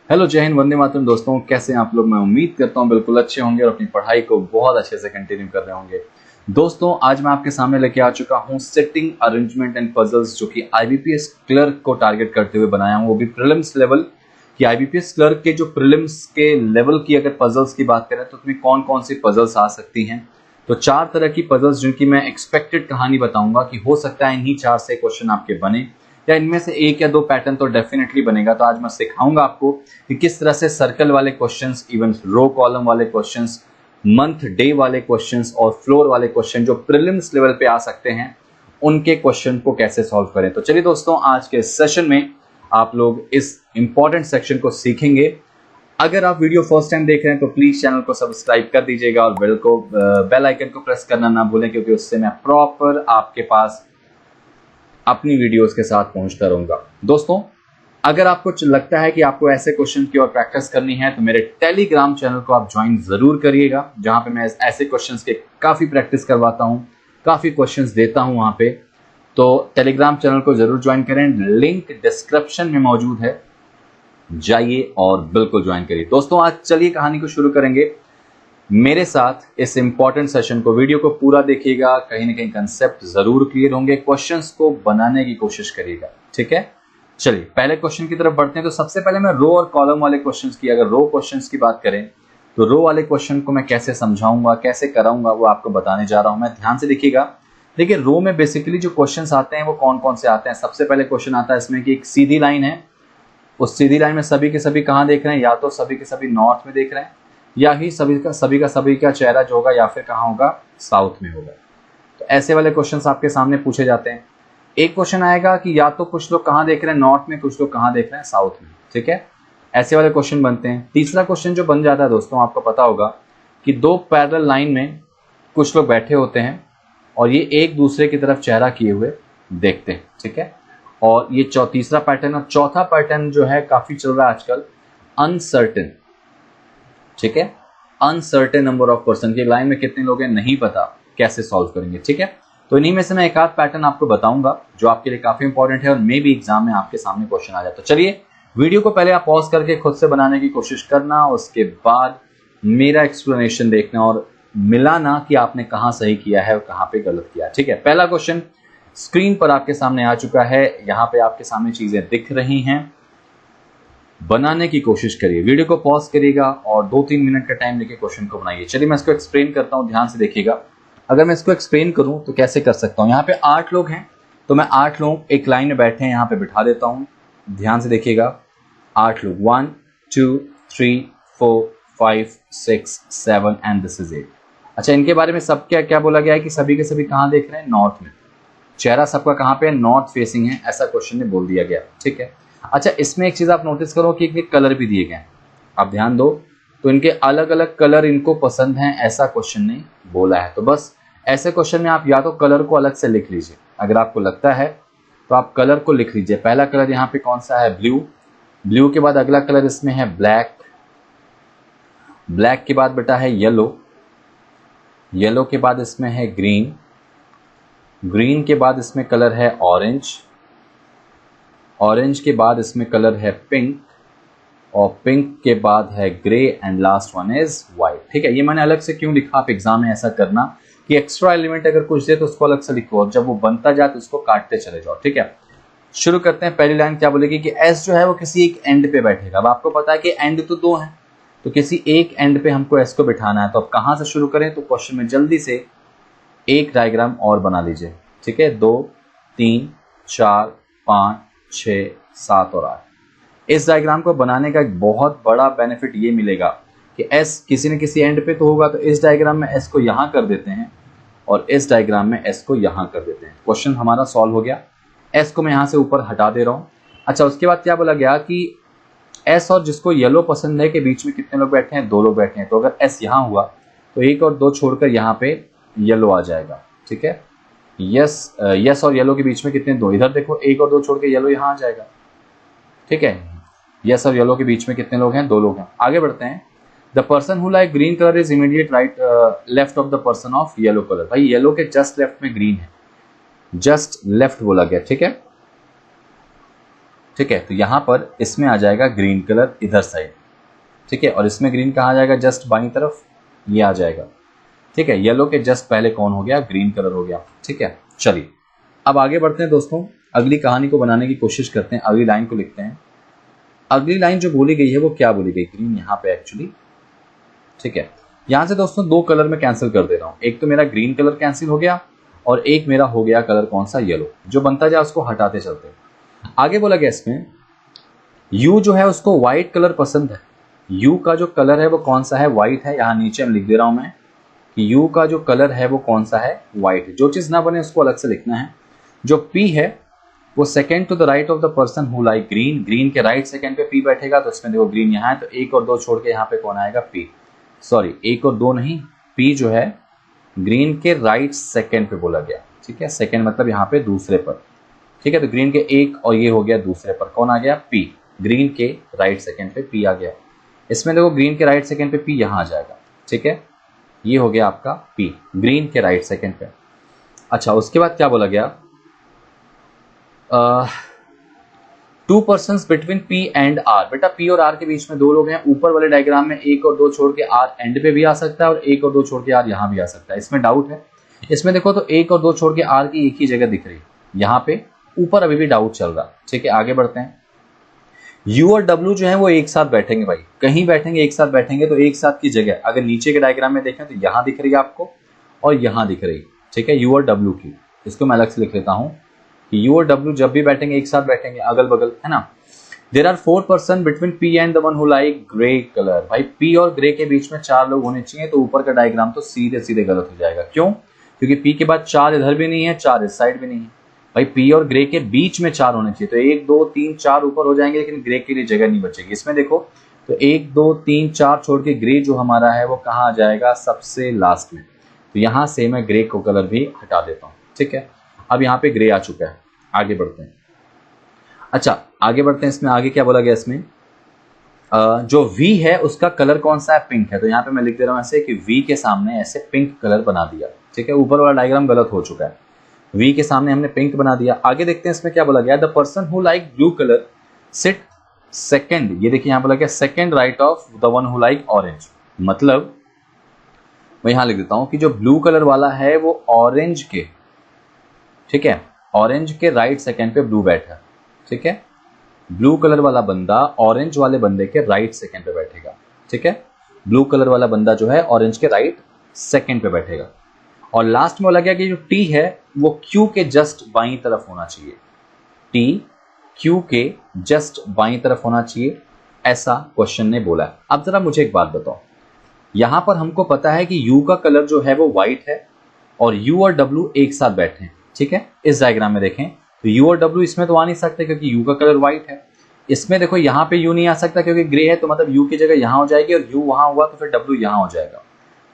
Hello, जय हिंद, वंदे मातरम। दोस्तों, कैसे हैं आप लोग? मैं उम्मीद करता हूं बिल्कुल अच्छे होंगे और अपनी पढ़ाई को बहुत अच्छे से कंटिन्यू कर रहे होंगे। दोस्तों, आज मैं आपके सामने लेके आ चुका हूं सेटिंग अरेंजमेंट एंड पजल्स, जो कि आईबीपीएस क्लर्क को टारगेट करते हुए बनाया हूं, वो भी प्रीलिम्स लेवल की। आईबीपीएस क्लर्क के जो प्रीलिम्स के लेवल की अगर पजल्स की बात करें तो उसमें कौन कौन सी पजल्स आ सकती हैं। तो 4 तरह की पजल्स जिनकी मैं एक्सपेक्टेड कहानी बताऊंगा कि हो सकता है इन्हीं 4 से क्वेश्चन आपके बने, या इनमें से 1 या 2 पैटर्न तो डेफिनेटली बनेगा। तो आज मैं सिखाऊंगा आपको कि किस तरह से सर्कल वाले क्वेश्चंस, इवन रो कॉलम वाले क्वेश्चंस, मंथ डे वाले क्वेश्चंस और फ्लोर वाले क्वेश्चन जो प्रीलिम्स लेवल पे आ सकते हैं, उनके क्वेश्चन को कैसे सॉल्व करें। तो चलिए दोस्तों, आज के सेशन में आप लोग इस इंपॉर्टेंट सेक्शन को सीखेंगे। अगर आप वीडियो फर्स्ट टाइम देख रहे हैं तो प्लीज चैनल को सब्सक्राइब कर दीजिएगा और बेल आइकन को प्रेस करना ना भूलें, क्योंकि उससे मैं प्रॉपर आपके पास अपनी वीडियोस के साथ पहुंचता रहूंगा। दोस्तों, अगर आपको लगता है कि आपको ऐसे क्वेश्चन की और प्रैक्टिस करनी है तो मेरे टेलीग्राम चैनल को आप ज्वाइन जरूर करिएगा, जहां पे मैं ऐसे क्वेश्चंस के काफी प्रैक्टिस करवाता हूं, काफी क्वेश्चंस देता हूं वहां पे। तो टेलीग्राम चैनल को जरूर ज्वाइन करें, लिंक डिस्क्रिप्शन में मौजूद है, जाइए और बिल्कुल ज्वाइन करिए। दोस्तों, आज चलिए कहानी को शुरू करेंगे। मेरे साथ इस इंपॉर्टेंट सेशन को, वीडियो को पूरा देखिएगा, कहीं ना कहीं कंसेप्ट जरूर क्लियर होंगे। क्वेश्चंस को बनाने की कोशिश करिएगा, ठीक है। चलिए पहले क्वेश्चन की तरफ बढ़ते हैं। तो सबसे पहले मैं रो और कॉलम वाले क्वेश्चंस की, अगर रो क्वेश्चंस की बात करें तो रो वाले क्वेश्चन को मैं कैसे समझाऊंगा, कैसे कराऊंगा, वो आपको बताने जा रहा हूं मैं। ध्यान से देखिएगा। देखिए, रो में बेसिकली जो क्वेश्चंस आते हैं वो कौन कौन से आते हैं। सबसे पहले क्वेश्चन आता है इसमें कि एक सीधी लाइन है, उस सीधी लाइन में सभी के सभी कहां देख रहे हैं, या तो सभी के सभी नॉर्थ में देख रहे हैं, या ही सभी का चेहरा जो होगा या फिर कहां होगा, साउथ में होगा। तो ऐसे वाले क्वेश्चंस आपके सामने पूछे जाते हैं। एक क्वेश्चन आएगा कि या तो कुछ लोग कहां देख रहे हैं, नॉर्थ में, कुछ लोग कहां देख रहे हैं, साउथ में, ठीक है। ऐसे वाले क्वेश्चन बनते हैं। तीसरा क्वेश्चन जो बन जाता है दोस्तों, आपको पता होगा कि 2 पैरेलल लाइन में कुछ लोग बैठे होते हैं और ये एक दूसरे की तरफ चेहरा किए हुए देखते हैं, ठीक है। और ये तीसरा पैटर्न। और चौथा पैटर्न जो है काफी चल रहा है आजकल, अनसर्टेन, ठीक है। अनसर्टेन नंबर ऑफ पर्सन की लाइन में कितने लोग हैं नहीं पता, कैसे सॉल्व करेंगे, ठीक है। तो इन्हीं में से मैं एक आध पैटर्न आपको बताऊंगा जो आपके लिए काफी इंपॉर्टेंट है और मे भी एग्जाम में आपके सामने क्वेश्चन आ जाए। तो चलिए, वीडियो को पहले आप पॉज करके खुद से बनाने की कोशिश करना, उसके बाद मेरा एक्सप्लेनेशन देखना और मिलाना कि आपने कहां सही किया है और कहां पे गलत किया, ठीक है। पहला क्वेश्चन स्क्रीन पर आपके सामने आ चुका है, यहां पे आपके सामने चीजें दिख रही हैं। बनाने की कोशिश करिए, वीडियो को पॉज करिएगा और 2-3 मिनट का टाइम लेके क्वेश्चन को बनाइए। चलिए मैं इसको एक्सप्लेन करता हूं, ध्यान से देखिएगा। अगर मैं इसको एक्सप्लेन करूं तो कैसे कर सकता हूं। यहाँ पे 8 लोग हैं, तो मैं 8 लोग एक लाइन में बैठे हैं यहाँ पे बिठा देता हूं। ध्यान से देखिएगा, 8 लोग, 1 2 3 4 5 6 7 एंड दिस इज 8। अच्छा, इनके बारे में सब क्या बोला गया है कि सभी के सभी कहां देख रहे हैं, नॉर्थ में। चेहरा सबका कहां पे है, नॉर्थ फेसिंग है, ऐसा क्वेश्चन में बोल दिया गया, ठीक है। अच्छा, इसमें एक चीज आप नोटिस करो कि इनके कलर भी दिए गए हैं, आप ध्यान दो। तो इनके अलग अलग कलर इनको पसंद हैं, ऐसा क्वेश्चन नहीं बोला है। तो बस ऐसे क्वेश्चन में आप या तो कलर को अलग से लिख लीजिए, अगर आपको लगता है तो आप कलर को लिख लीजिए। पहला कलर यहाँ पे कौन सा है, ब्लू। ब्लू के बाद अगला कलर इसमें है ब्लैक। ब्लैक के बाद बेटा है येलो। येलो के बाद इसमें है ग्रीन। ग्रीन के बाद इसमें कलर है ऑरेंज। ऑरेंज के बाद इसमें कलर है पिंक। और पिंक के बाद है grey and last one is white, ठीक है। ये मैंने अलग से क्यों लिखा, आप एग्जाम में ऐसा करना कि एक्स्ट्रा एलिमेंट अगर कुछ दे तो उसको अलग से लिखो और जब वो बनता जाए तो उसको काटते चले जाओ, ठीक है। शुरू करते हैं। पहली लाइन क्या बोलेगी कि एस जो है वो किसी एक एंड पे बैठेगा। अब आपको पता है कि एंड तो 2 हैं, तो किसी एक एंड पे हमको एस को बिठाना है। तो अब कहां से शुरू करें, तो क्वेश्चन में जल्दी से एक डायग्राम और बना लीजिए, ठीक है। 2 3 4 5 6 7 और 8। इस डायग्राम को बनाने का एक बहुत बड़ा बेनिफिट ये मिलेगा कि एस किसी न किसी एंड पे तो होगा, तो इस डायग्राम में एस को यहां कर देते हैं और इस डायग्राम में एस को यहां कर देते हैं। क्वेश्चन हमारा सॉल्व हो गया। एस को मैं यहां से ऊपर हटा दे रहा हूं। अच्छा, उसके बाद क्या बोला गया कि एस और जिसको येलो पसंद है के बीच में कितने लोग बैठे हैं, 2 लोग बैठे हैं। तो अगर एस यहां हुआ तो 1 और 2 छोड़कर यहां पे येलो आ जाएगा, ठीक है। यस और येलो के बीच में कितने, 2। इधर देखो, 1 और 2 छोड़ के येलो यहां आ जाएगा, ठीक है। यस और येलो के बीच में कितने लोग हैं, 2 लोग हैं। आगे बढ़ते हैं। The person who like green colour is immediate right left of the person of yellow colour. भाई येलो के जस्ट लेफ्ट में ग्रीन है, जस्ट लेफ्ट बोला गया, ठीक है। ठीक है, तो यहाँ पर इसमें आ जाएगा ग्रीन कलर इधर साइड, ठीक है, और इसमें ग्रीन कहाँ आ जाएगा, जस्ट बाईं तरफ ये आ जाएगा, ठीक है। येलो के जस्ट पहले कौन हो गया, ग्रीन कलर हो गया, ठीक है। चलिए अब आगे बढ़ते हैं दोस्तों, अगली कहानी को बनाने की कोशिश करते हैं, अगली लाइन को लिखते हैं। अगली लाइन जो बोली गई है वो क्या बोली गई, ग्रीन यहाँ पे एक्चुअली, ठीक है। यहाँ से दोस्तों दो कलर में कैंसिल कर दे रहा हूँ, एक तो मेरा ग्रीन कलर कैंसिल हो गया और एक मेरा हो गया कलर कौन सा, येलो। जो बनता जाए उसको हटाते चलते हैं। आगे बोला गया इसमें यू जो है उसको व्हाइट कलर पसंद है। यू का जो कलर है वो कौन सा है, व्हाइट है। यहाँ नीचे हम लिख दे रहा हूं मैं कि यू का जो कलर है वो कौन सा है, व्हाइट है। जो चीज ना बने उसको अलग से लिखना है। जो पी है वो second to the right of the person who like green, green के राइट सेकंड पे पी बैठेगा, तो इसमें देखो ग्रीन यहाँ है तो एक और दो छोड़ के यहाँ पे कौन आएगा, पी। सॉरी, एक और दो नहीं, पी जो है ग्रीन के राइट सेकंड पे बोला गया, ठीक है। सेकंड मतलब यहाँ पे दूसरे पर, ठीक है। तो ग्रीन के एक और ये हो गया दूसरे पर, कौन आ गया, पी। ग्रीन के राइट सेकंड पे पी आ गया। इसमें देखो ग्रीन के राइट सेकंड पे पी यहाँ आ जाएगा, ठीक है। ये हो गया आपका पी ग्रीन के राइट सेकंड पे। अच्छा, उसके बाद क्या बोला गया, 2 persons between P and R. बेटा पी और आर के बीच में दो लोग हैं। ऊपर वाले डायग्राम में एक और दो छोड़ के आर एंड पे भी आ सकता है और एक और दो छोड़ के आर यहाँ भी आ सकता है। इसमें डाउट है। इसमें देखो तो एक और दो छोड़ के आर की एक ही जगह दिख रही है यहाँ पे, ऊपर अभी भी डाउट चल रहा, ठीक है। आगे बढ़ते हैं। यू और डब्ल्यू जो है वो एक साथ बैठेंगे भाई, कहीं बैठेंगे एक साथ बैठेंगे, तो एक साथ की जगह अगर नीचे के डायग्राम में देखें तो यहाँ दिख रही है आपको और यहाँ दिख रही है, ठीक है, यू और डब्ल्यू की। इसको मैं अलग से लिख लेता हूँ कि यू और डब्ल्यू जब भी बैठेंगे एक साथ बैठेंगे अगल बगल, है ना। There are 4 person between P and the one who like grey colour. भाई पी और ग्रे के बीच में 4 लोग होने चाहिए, तो ऊपर का डायग्राम तो सीधे सीधे गलत हो जाएगा। क्यों, क्योंकि पी के बाद 4 इधर भी नहीं है, 4 इस साइड भी नहीं है। भाई पी और ग्रे के बीच में 4 होने चाहिए, तो 1 2 3 4 ऊपर हो जाएंगे, लेकिन ग्रे के लिए जगह नहीं बचेगी। इसमें देखो तो 1 2 3 4 छोड़ के ग्रे जो हमारा है वो कहाँ आ जाएगा, सबसे लास्ट में। तो यहाँ से मैं ग्रे को कलर भी हटा देता हूँ, ठीक है। अब यहाँ पे ग्रे आ चुका है। आगे बढ़ते हैं। अच्छा आगे बढ़ते हैं। इसमें आगे क्या बोला गया, इसमें जो V है उसका कलर कौन सा है, पिंक है। तो यहाँ पे मैं लिख दे रहा हूँ ऐसे कि V के सामने ऐसे पिंक कलर बना दिया, ठीक है। ऊपर वाला डायग्राम गलत हो चुका है, V के सामने हमने पिंक बना दिया। आगे देखते हैं इसमें क्या बोला गया, the person who like blue colour sit second. ये देखिए यहाँ बोला गया second right of the one who like orange. मतलब मैं यहाँ लिख देता हूँ कि जो ब्लू कलर वाला है वो ऑरेंज के, ठीक है, ऑरेंज के राइट सेकंड पे ब्लू बैठा, ठीक है। ब्लू कलर वाला बंदा ऑरेंज वाले बंदे के राइट सेकंड पे बैठेगा, ठीक है। ब्लू कलर वाला बंदा जो है ऑरेंज के राइट सेकंड पे बैठेगा। और लास्ट में बोला गया कि जो टी है वो क्यू के जस्ट बाईं तरफ होना चाहिए। टी क्यू के जस्ट बाईं तरफ होना चाहिए, ऐसा क्वेश्चन ने बोला है। अब जरा मुझे एक बात बताओ, यहां पर हमको पता है कि यू का कलर जो है वो व्हाइट है और यू और डब्ल्यू एक साथ बैठे हैं, ठीक है। इस डायग्राम में देखें तो यू और डब्ल्यू इसमें तो आ नहीं सकते क्योंकि यू का कलर व्हाइट है। इसमें देखो यहाँ पे यू नहीं आ सकता क्योंकि ग्रे है, तो मतलब यू की जगह यहाँ हो जाएगी और यू वहां हुआ तो फिर डब्ल्यू यहाँ हो जाएगा।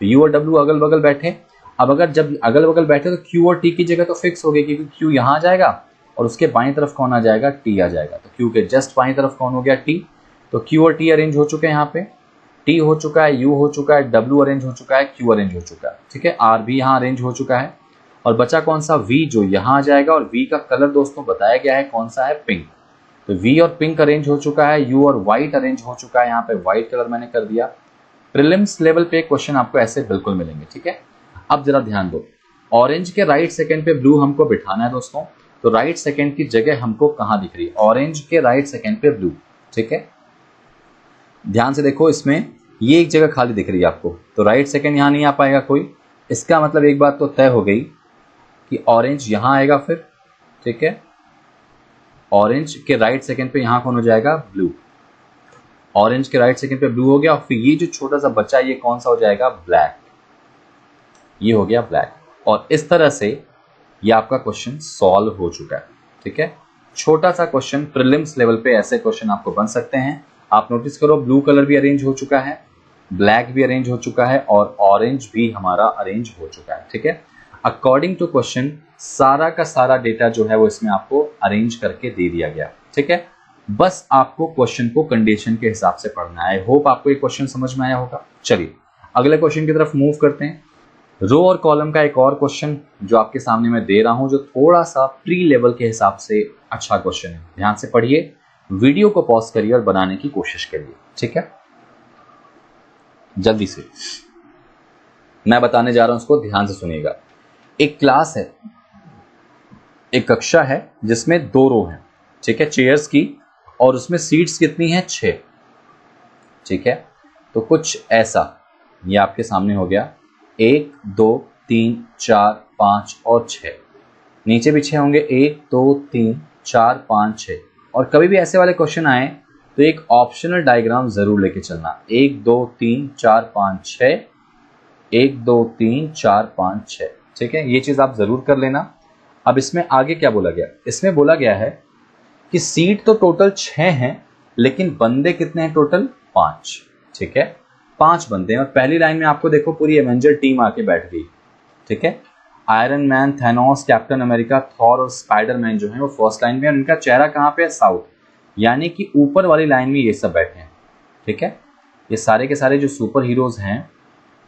तो यू और डब्ल्यू अगल बगल बैठे। अब अगर जब अगल बगल बैठे तो क्यू और टी की जगह तो फिक्स हो गई, क्योंकि क्यू यहाँ आ जाएगा और उसके बाईं तरफ कौन आ जाएगा, टी आ जाएगा। तो क्यू के जस्ट बाईं तरफ कौन हो गया, टी। तो क्यू और टी अरेंज हो चुके हैं, यहाँ पे टी हो चुका है, यू हो चुका है, डब्ल्यू अरेंज हो चुका है, क्यू अरेंज हो चुका है, ठीक है। आर भी यहाँ अरेंज हो चुका है और बचा कौन सा, वी, जो यहाँ आ जाएगा। और वी का कलर दोस्तों बताया गया है कौन सा है, पिंक। तो वी और पिंक अरेंज हो चुका है, यू और व्हाइट अरेंज हो चुका है। यहाँ पे व्हाइट कलर मैंने कर दिया। प्रीलिम्स लेवल पे क्वेश्चन आपको ऐसे बिल्कुल मिलेंगे, ठीक है। अब जरा ध्यान दो, ऑरेंज के राइट सेकंड पे ब्लू हमको बिठाना है दोस्तों। तो राइट सेकंड की जगह हमको कहाँ दिख रही है, ऑरेंज के राइट सेकंड पे ब्लू, ठीक है। ध्यान से देखो, इसमें ये एक जगह खाली दिख रही है आपको, तो राइट सेकंड यहाँ नहीं आ पाएगा कोई। इसका मतलब एक बात तो तय हो गई कि ऑरेंज यहाँ आएगा फिर, ठीक है। ऑरेंज के राइट सेकंड पे यहाँ कौन हो जाएगा, ब्लू। ऑरेंज के राइट सेकंड पे ब्लू हो गया और फिर ये जो छोटा सा बच्चा ये कौन सा हो जाएगा, ब्लैक। ये हो गया ब्लैक। और इस तरह से ये आपका क्वेश्चन सॉल्व हो चुका है, ठीक है। छोटा सा क्वेश्चन प्रीलिम्स लेवल पे ऐसे क्वेश्चन आपको बन सकते हैं। आप नोटिस करो, ब्लू कलर भी अरेंज हो चुका है, ब्लैक भी अरेंज हो चुका है और ऑरेंज भी हमारा अरेंज हो चुका है, ठीक है। अकॉर्डिंग टू क्वेश्चन सारा का सारा डेटा जो है वो इसमें आपको अरेंज करके दे दिया गया, ठीक है। बस आपको क्वेश्चन को कंडीशन के हिसाब से पढ़ना है। आई होप आपको ये क्वेश्चन समझ में आया होगा। चलिए अगले क्वेश्चन की तरफ मूव करते हैं। रो और कॉलम का एक और क्वेश्चन जो आपके सामने मैं दे रहा हूं, जो थोड़ा सा प्री लेवल के हिसाब से अच्छा क्वेश्चन है। ध्यान से पढ़िए, वीडियो को पॉज करिए और बनाने की कोशिश करिए, ठीक है। जल्दी से मैं बताने जा रहा हूं, उसको ध्यान से सुनिएगा। एक क्लास है, एक कक्षा है जिसमें 2 रो हैं, ठीक है, चेयर्स की, और उसमें सीट्स कितनी हैं? 6, ठीक है। तो कुछ ऐसा ये आपके सामने हो गया, 1 2 3 4 5 और 6, नीचे भी 6 होंगे, 1 2 3 4 5 6। और कभी भी ऐसे वाले क्वेश्चन आए तो एक ऑप्शनल डायग्राम जरूर लेके चलना, 1 2 3 4 5 6, 1 2 3 4 5 6, ठीक है। ये चीज आप जरूर कर लेना। अब इसमें आगे क्या बोला गया? इसमें बोला गया है कि सीट तो टोटल 6 हैं, लेकिन बंदे कितने हैं? टोटल 5, ठीक है, 5 बंदे हैं। और पहली लाइन में आपको देखो पूरी एवेंजर टीम आके बैठ गई, ठीक है। Iron man, Thanos, captain America, Thor और स्पाइडरमैन जो है वो फर्स्ट लाइन में, और उनका चेहरा कहाँ पे है? साउथ, यानी कि ऊपर वाली लाइन में ये सब बैठे हैं, ठीक है। ये सारे के सारे जो सुपर हीरोज हैं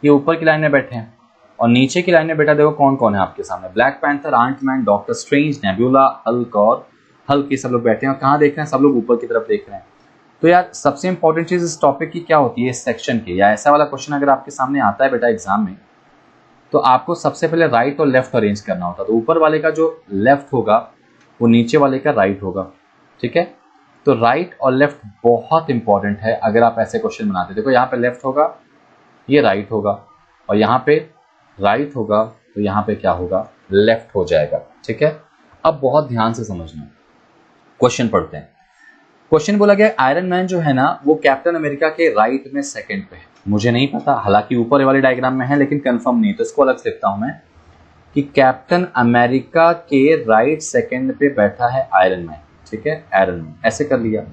ये ऊपर की लाइन में बैठे हैं। और नीचे की लाइन में बेटा देखो कौन कौन है आपके सामने, Black Panther, Ant Man, Doctor Strange, Nebula, Hulk, और हल्क, ये सब लोग बैठे हैं। और कहाँ देख रहे हैं? सब लोग ऊपर की तरफ देख रहे हैं। तो यार सबसे इंपॉर्टेंट चीज इस टॉपिक की क्या होती है? इस सेक्शन की, या ऐसा वाला क्वेश्चन अगर आपके सामने आता है बेटा एग्जाम में, तो आपको सबसे पहले राइट और लेफ्ट अरेंज करना होता है। तो ऊपर वाले का जो लेफ्ट होगा वो नीचे वाले का राइट होगा, ठीक है। तो राइट और लेफ्ट बहुत इंपॉर्टेंट है अगर आप ऐसे क्वेश्चन बनाते। देखो यहाँ पे लेफ्ट होगा, ये राइट होगा, और यहाँ पे राइट होगा तो यहाँ पे क्या होगा? लेफ्ट हो जाएगा, ठीक है। अब बहुत ध्यान से समझना, क्वेश्चन पढ़ते हैं। क्वेश्चन बोला गया आयरन मैन जो है ना वो कैप्टन अमेरिका के राइट में सेकंड पे है। मुझे नहीं पता, हालांकि ऊपर वाले डायग्राम में है लेकिन कंफर्म नहीं, तो इसको अलग से लिखता हूं मैं कि कैप्टन अमेरिका के राइट सेकंड पे बैठा है आयरन मैन, ठीक है, आयरन मैन, ऐसे कर लिया।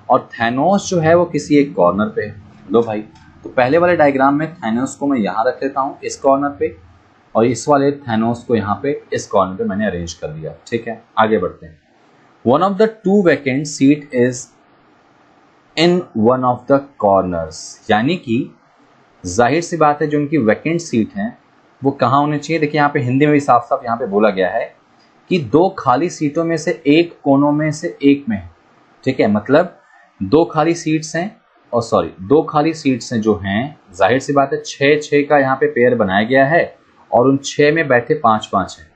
और थैनोस जो है वो किसी एक कॉर्नर पे है। लो भाई, तो पहले वाले डायग्राम में थैनोस को मैं यहाँ रख लेता हूँ इस कॉर्नर पे, और इस वाले थैनोस को यहाँ पे इस कॉर्नर पे मैंने अरेंज कर दिया, ठीक है। आगे बढ़ते हैं। One of the 2 vacant seat is in one of the corners, यानी कि जाहिर सी बात है जो उनकी वैकेंट सीट हैं वो कहाँ होनी चाहिए? देखिए यहाँ पे हिंदी में भी साफ साफ यहाँ पे बोला गया है कि 2 खाली सीटों में से एक कोनों में से एक में है, ठीक है। मतलब 2 खाली सीट्स हैं, और सॉरी 2 खाली सीट्स हैं जो हैं, जाहिर सी बात है 6-6 का यहाँ पे पेयर बनाया गया है, और उन 6 में बैठे 5-5 हैं।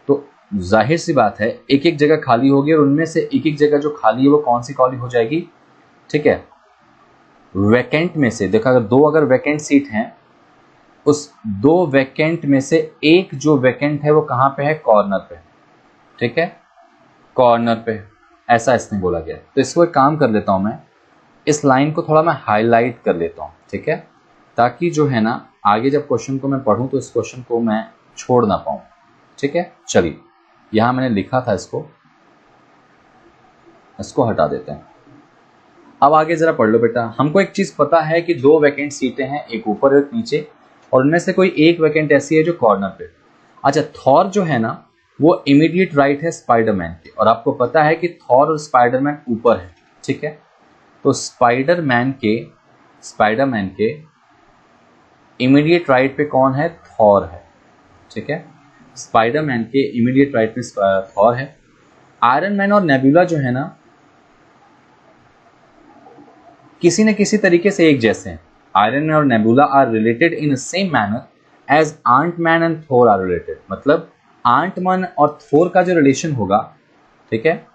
तो जाहिर सी बात है एक एक जगह खाली होगी, और उनमें से एक एक जगह जो खाली है वो कौन सी खाली हो जाएगी? ठीक है, वैकेंट में से। देखो अगर 2 अगर वैकेंट सीट हैं, उस 2 वैकेंट में से एक जो वैकेंट है वो कहाँ पे है? कॉर्नर पे, ठीक है, कॉर्नर पे, ऐसा इसने बोला गया। तो इसको एक काम कर लेता हूं मैं, इस लाइन को थोड़ा मैं हाईलाइट कर लेता हूं, ठीक है, ताकि जो है ना आगे जब क्वेश्चन को मैं पढ़ूं तो इस क्वेश्चन को मैं छोड़ ना पाऊं, ठीक है। चलिए यहां मैंने लिखा था, इसको हटा देते हैं। अब आगे जरा पढ़ लो बेटा। हमको एक चीज पता है कि 2 वैकेंट सीटें हैं, एक ऊपर और एक नीचे, और उनमें से कोई एक वैकेंट ऐसी है जो कॉर्नर पे। अच्छा, थॉर जो है ना वो इमीडिएट राइट है स्पाइडरमैन के, और आपको पता है कि थॉर और स्पाइडरमैन ऊपर है, ठीक है। तो स्पाइडरमैन के इमीडिएट राइट पे कौन है? थॉर है, ठीक है। स्पाइडरमैन के इमीडिएट राइट पे थॉर है। आयरन मैन और नेबुला जो है ना किसी न किसी तरीके से एक जैसे हैं। आयरन मैन और Nebula are related in same manner as Ant Man and Thor are related. मतलब आंट मैन और थोर का जो रिलेशन होगा, ठीक है,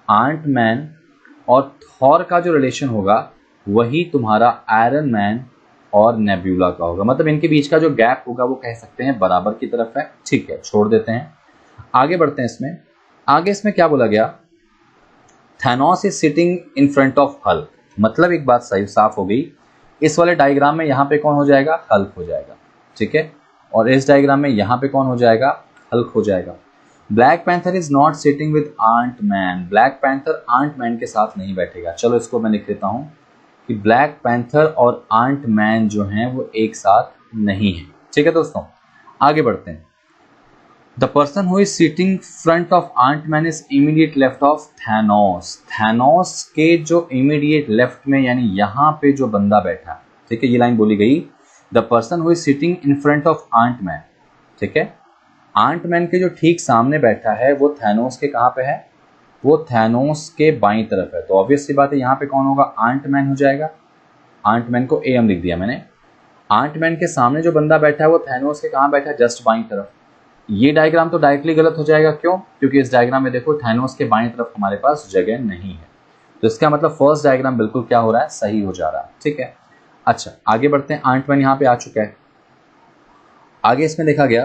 आंट मैन और थॉर का जो रिलेशन होगा वही तुम्हारा आयरन मैन और नेबुला का होगा। मतलब इनके बीच का जो गैप होगा वो कह सकते हैं बराबर की तरफ है, ठीक है, छोड़ देते हैं, आगे बढ़ते हैं। इसमें क्या बोला गया? Thanos is sitting in front of Hulk. मतलब एक बात सही साफ हो गई, इस वाले डायग्राम में यहाँ पे कौन हो जाएगा? हल्क हो जाएगा, ठीक है, और इस डायग्राम में यहाँ पे कौन हो जाएगा? हल्क हो जाएगा। Black Panther is not sitting with Ant Man. Black Panther Ant Man के साथ नहीं बैठेगा। चलो इसको मैं लिख देता हूँ कि ब्लैक पैंथर और आंट मैन जो हैं वो एक साथ नहीं है, ठीक है दोस्तों। आगे बढ़ते हैं। The person who is sitting front of Ant Man is immediate left of Thanos. Thanos के जो इमीडिएट लेफ्ट में यानी यहाँ पे जो बंदा बैठा है, ठीक है, ये लाइन बोली गई, the person who is sitting in front of Ant Man, ठीक है, आंट मैन के जो ठीक सामने बैठा है वो थैनोस के कहाँ पे है? वो थैनोस के बाईं तरफ है, तो ऑब्वियस सी बात है यहाँ पे कौन होगा, आंट मैन हो जाएगा। आंट मैन को AM लिख दिया मैंने। आंट मैन के सामने जो बंदा बैठा है वो थैनोस के कहाँ बैठा है, जस्ट बाईं तरफ। ये डायग्राम तो डायरेक्टली गलत हो जाएगा, क्यों, क्योंकि इस डायग्राम में देखो थैनोस के बाईं तरफ हमारे पास जगह नहीं है, तो इसका मतलब फर्स्ट डायग्राम बिल्कुल क्या हो रहा है, सही हो जा रहा है। ठीक है, अच्छा आगे बढ़ते हैं। आंट मैन यहाँ पे आ चुका है। आगे इसमें देखा गया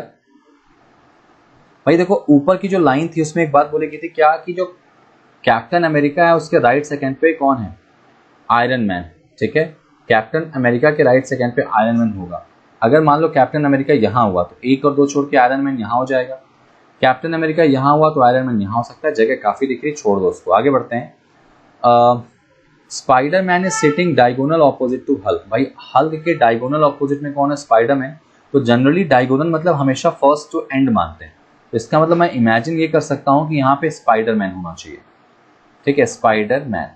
भाई, देखो ऊपर की जो लाइन थी उसमें एक बात बोली गई थी क्या, कि जो कैप्टन अमेरिका है उसके राइट सेकंड पे कौन है, आयरन मैन। ठीक है, कैप्टन अमेरिका के राइट सेकंड पे आयरन मैन होगा। अगर मान लो कैप्टन अमेरिका यहाँ हुआ तो 1 और 2 छोड़ के आयरन मैन यहाँ हो जाएगा। कैप्टन अमेरिका यहाँ हुआ तो आयरन मैन यहाँ हो सकता है। जगह काफी दिख रही, छोड़ दो उसको, आगे बढ़ते हैं। Spider Man is sitting diagonal opposite to Hulk. भाई हल्क के डायगोनल ऑपोजिट में कौन है, स्पाइडर मैन। तो जनरली डायगोनल मतलब हमेशा फर्स्ट टू एंड मानते हैं, तो इसका मतलब मैं इमेजिन ये कर सकता हूँ कि यहाँ पे स्पाइडर मैन होना चाहिए। ठीक है, स्पाइडर मैन।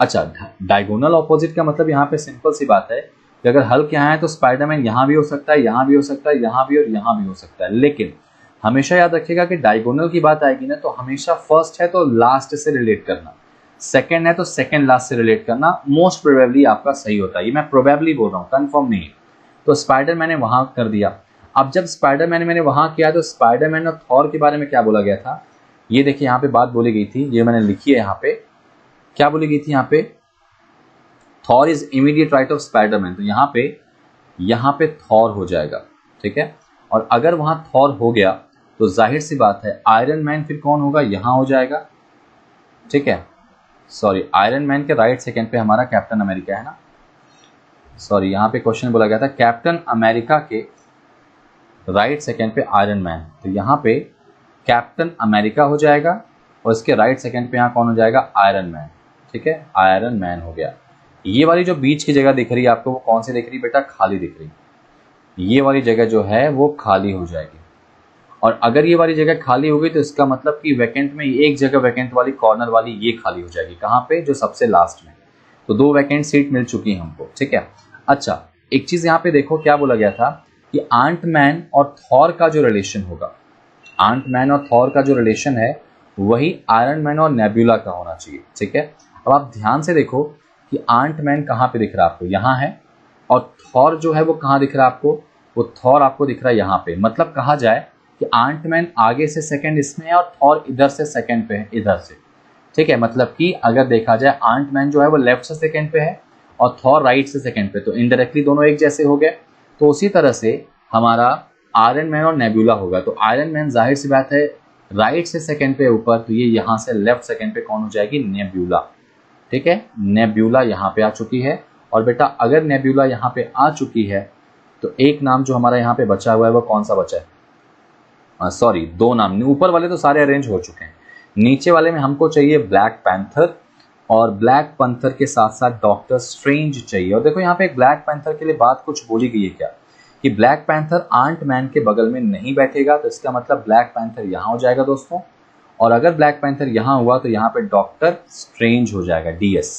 अच्छा, डायगोनल ऑपोजिट का मतलब यहाँ पे सिंपल सी बात है कि अगर हल्क यहाँ है तो स्पाइडरमैन यहाँ भी हो सकता है, यहाँ भी हो सकता है, यहाँ भी और यहाँ भी हो सकता है। लेकिन हमेशा याद रखिएगा कि डायगोनल की बात आएगी ना तो हमेशा फर्स्ट है तो लास्ट से रिलेट करना, सेकंड है तो सेकंड लास्ट से रिलेट करना मोस्ट प्रोबेबली आपका सही होता है। ये मैं प्रोबेबली बोल रहा हूँ, कंफर्म नहीं है। तो स्पाइडरमैन ने वहां कर दिया। अब जब स्पाइडरमैन मैंने वहां किया तो स्पाइडरमैन और थॉर के बारे में क्या बोला गया था, ये देखिए यहाँ पे बात बोली गई थी, ये मैंने लिखी है यहाँ पे, क्या बोली गई थी यहाँ पे, Thor is immediate right of Spiderman. तो यहाँ पे थॉर हो जाएगा। ठीक है, और अगर वहां थॉर हो गया तो जाहिर सी बात है आयरन मैन फिर कौन होगा, यहां हो जाएगा। ठीक है, सॉरी, आयरन मैन के राइट सेकंड पे हमारा कैप्टन अमेरिका है ना, सॉरी यहाँ पे क्वेश्चन बोला गया था कैप्टन अमेरिका के राइट सेकंड पे आयरन मैन, तो यहाँ पे कैप्टन अमेरिका हो जाएगा और इसके राइट सेकंड पे यहाँ कौन हो जाएगा, आयरन मैन। ठीक है, आयरन मैन हो गया। ये वाली जो बीच की जगह दिख रही है आपको वो कौन सी दिख रही है बेटा, खाली दिख रही है। ये वाली जगह जो है वो खाली हो जाएगी, और अगर ये वाली जगह खाली हो गई तो इसका मतलब कि वैकेंट में एक जगह वैकेंट वाली कॉर्नर वाली ये खाली हो जाएगी। कहाँ पे, जो सबसे लास्ट में। तो 2 वैकेंट सीट मिल चुकी है हमको। ठीक है, अच्छा एक चीज यहाँ पे देखो क्या बोला गया था कि आंट मैन और थॉर का जो रिलेशन होगा, आंट मैन और थॉर का जो रिलेशन है वही आयरन मैन और नेब्यूला का होना चाहिए। ठीक है, अब आप ध्यान से देखो कि आंट मैन कहाँ पे दिख रहा है आपको, यहाँ है, और थॉर जो है वो कहाँ दिख रहा है आपको, वो थॉर आपको दिख रहा है यहाँ पे। मतलब कहा जाए कि आंट मैन आगे से सेकंड इसमें है और थॉर इधर से सेकंड पे है, इधर से। ठीक है, मतलब कि अगर देखा जाए आंट मैन जो है वो लेफ्ट से सेकंड पे है और थॉर राइट से सेकंड पे, तो इनडायरेक्टली दोनों एक जैसे हो गए। तो उसी तरह से हमारा आयरन मैन और नेब्यूला होगा। तो आयरन मैन जाहिर सी बात है राइट से सेकंड पे ऊपर, तो ये यहाँ से लेफ्ट सेकंड पे कौन हो जाएगी, नेब्यूला। ठीक है, नेब्यूला यहाँ पे आ चुकी है। और बेटा अगर नेब्यूला यहाँ पे आ चुकी है तो एक नाम जो हमारा यहाँ पे बचा हुआ है वो कौन सा बचा है, सॉरी 2 नाम, ऊपर वाले तो सारे अरेंज हो चुके हैं, नीचे वाले में हमको चाहिए ब्लैक पैंथर, और ब्लैक पैंथर के साथ साथ डॉक्टर स्ट्रेंज चाहिए। और देखो यहाँ पे एक ब्लैक पैंथर के लिए बात कुछ बोली गई है क्या, कि ब्लैक पैंथर आंट मैन के बगल में नहीं बैठेगा, तो इसका मतलब ब्लैक पैंथर यहाँ हो जाएगा दोस्तों, और अगर ब्लैक पैंथर यहाँ हुआ तो यहाँ पे डॉक्टर स्ट्रेंज हो जाएगा, DS,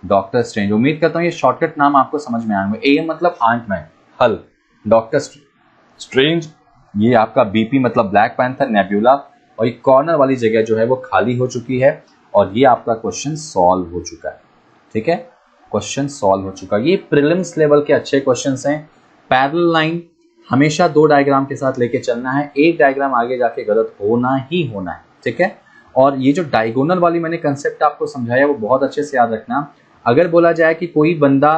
डॉक्टर स्ट्रेंज। उम्मीद करता हूँ ये शॉर्टकट नाम आपको समझ में आएंगे। AM मतलब Ant Man, Hulk, Doctor Strange, ये आपका BP मतलब ब्लैक पैंथर, नेब्यूला, और ये कॉर्नर वाली जगह जो है वो खाली हो चुकी है, और ये आपका क्वेश्चन सॉल्व हो चुका है। ठीक है, क्वेश्चन सॉल्व हो चुका है। ये प्रीलिम्स लेवल के अच्छे क्वेश्चंस हैं। पैरेलल लाइन हमेशा 2 डायग्राम के साथ लेके चलना है, एक डायग्राम आगे जाके गलत होना ही होना है। ठीक है, और ये जो डायगोनल वाली मैंने कंसेप्ट आपको समझाया वो बहुत अच्छे से याद रखना। अगर बोला जाए कि कोई बंदा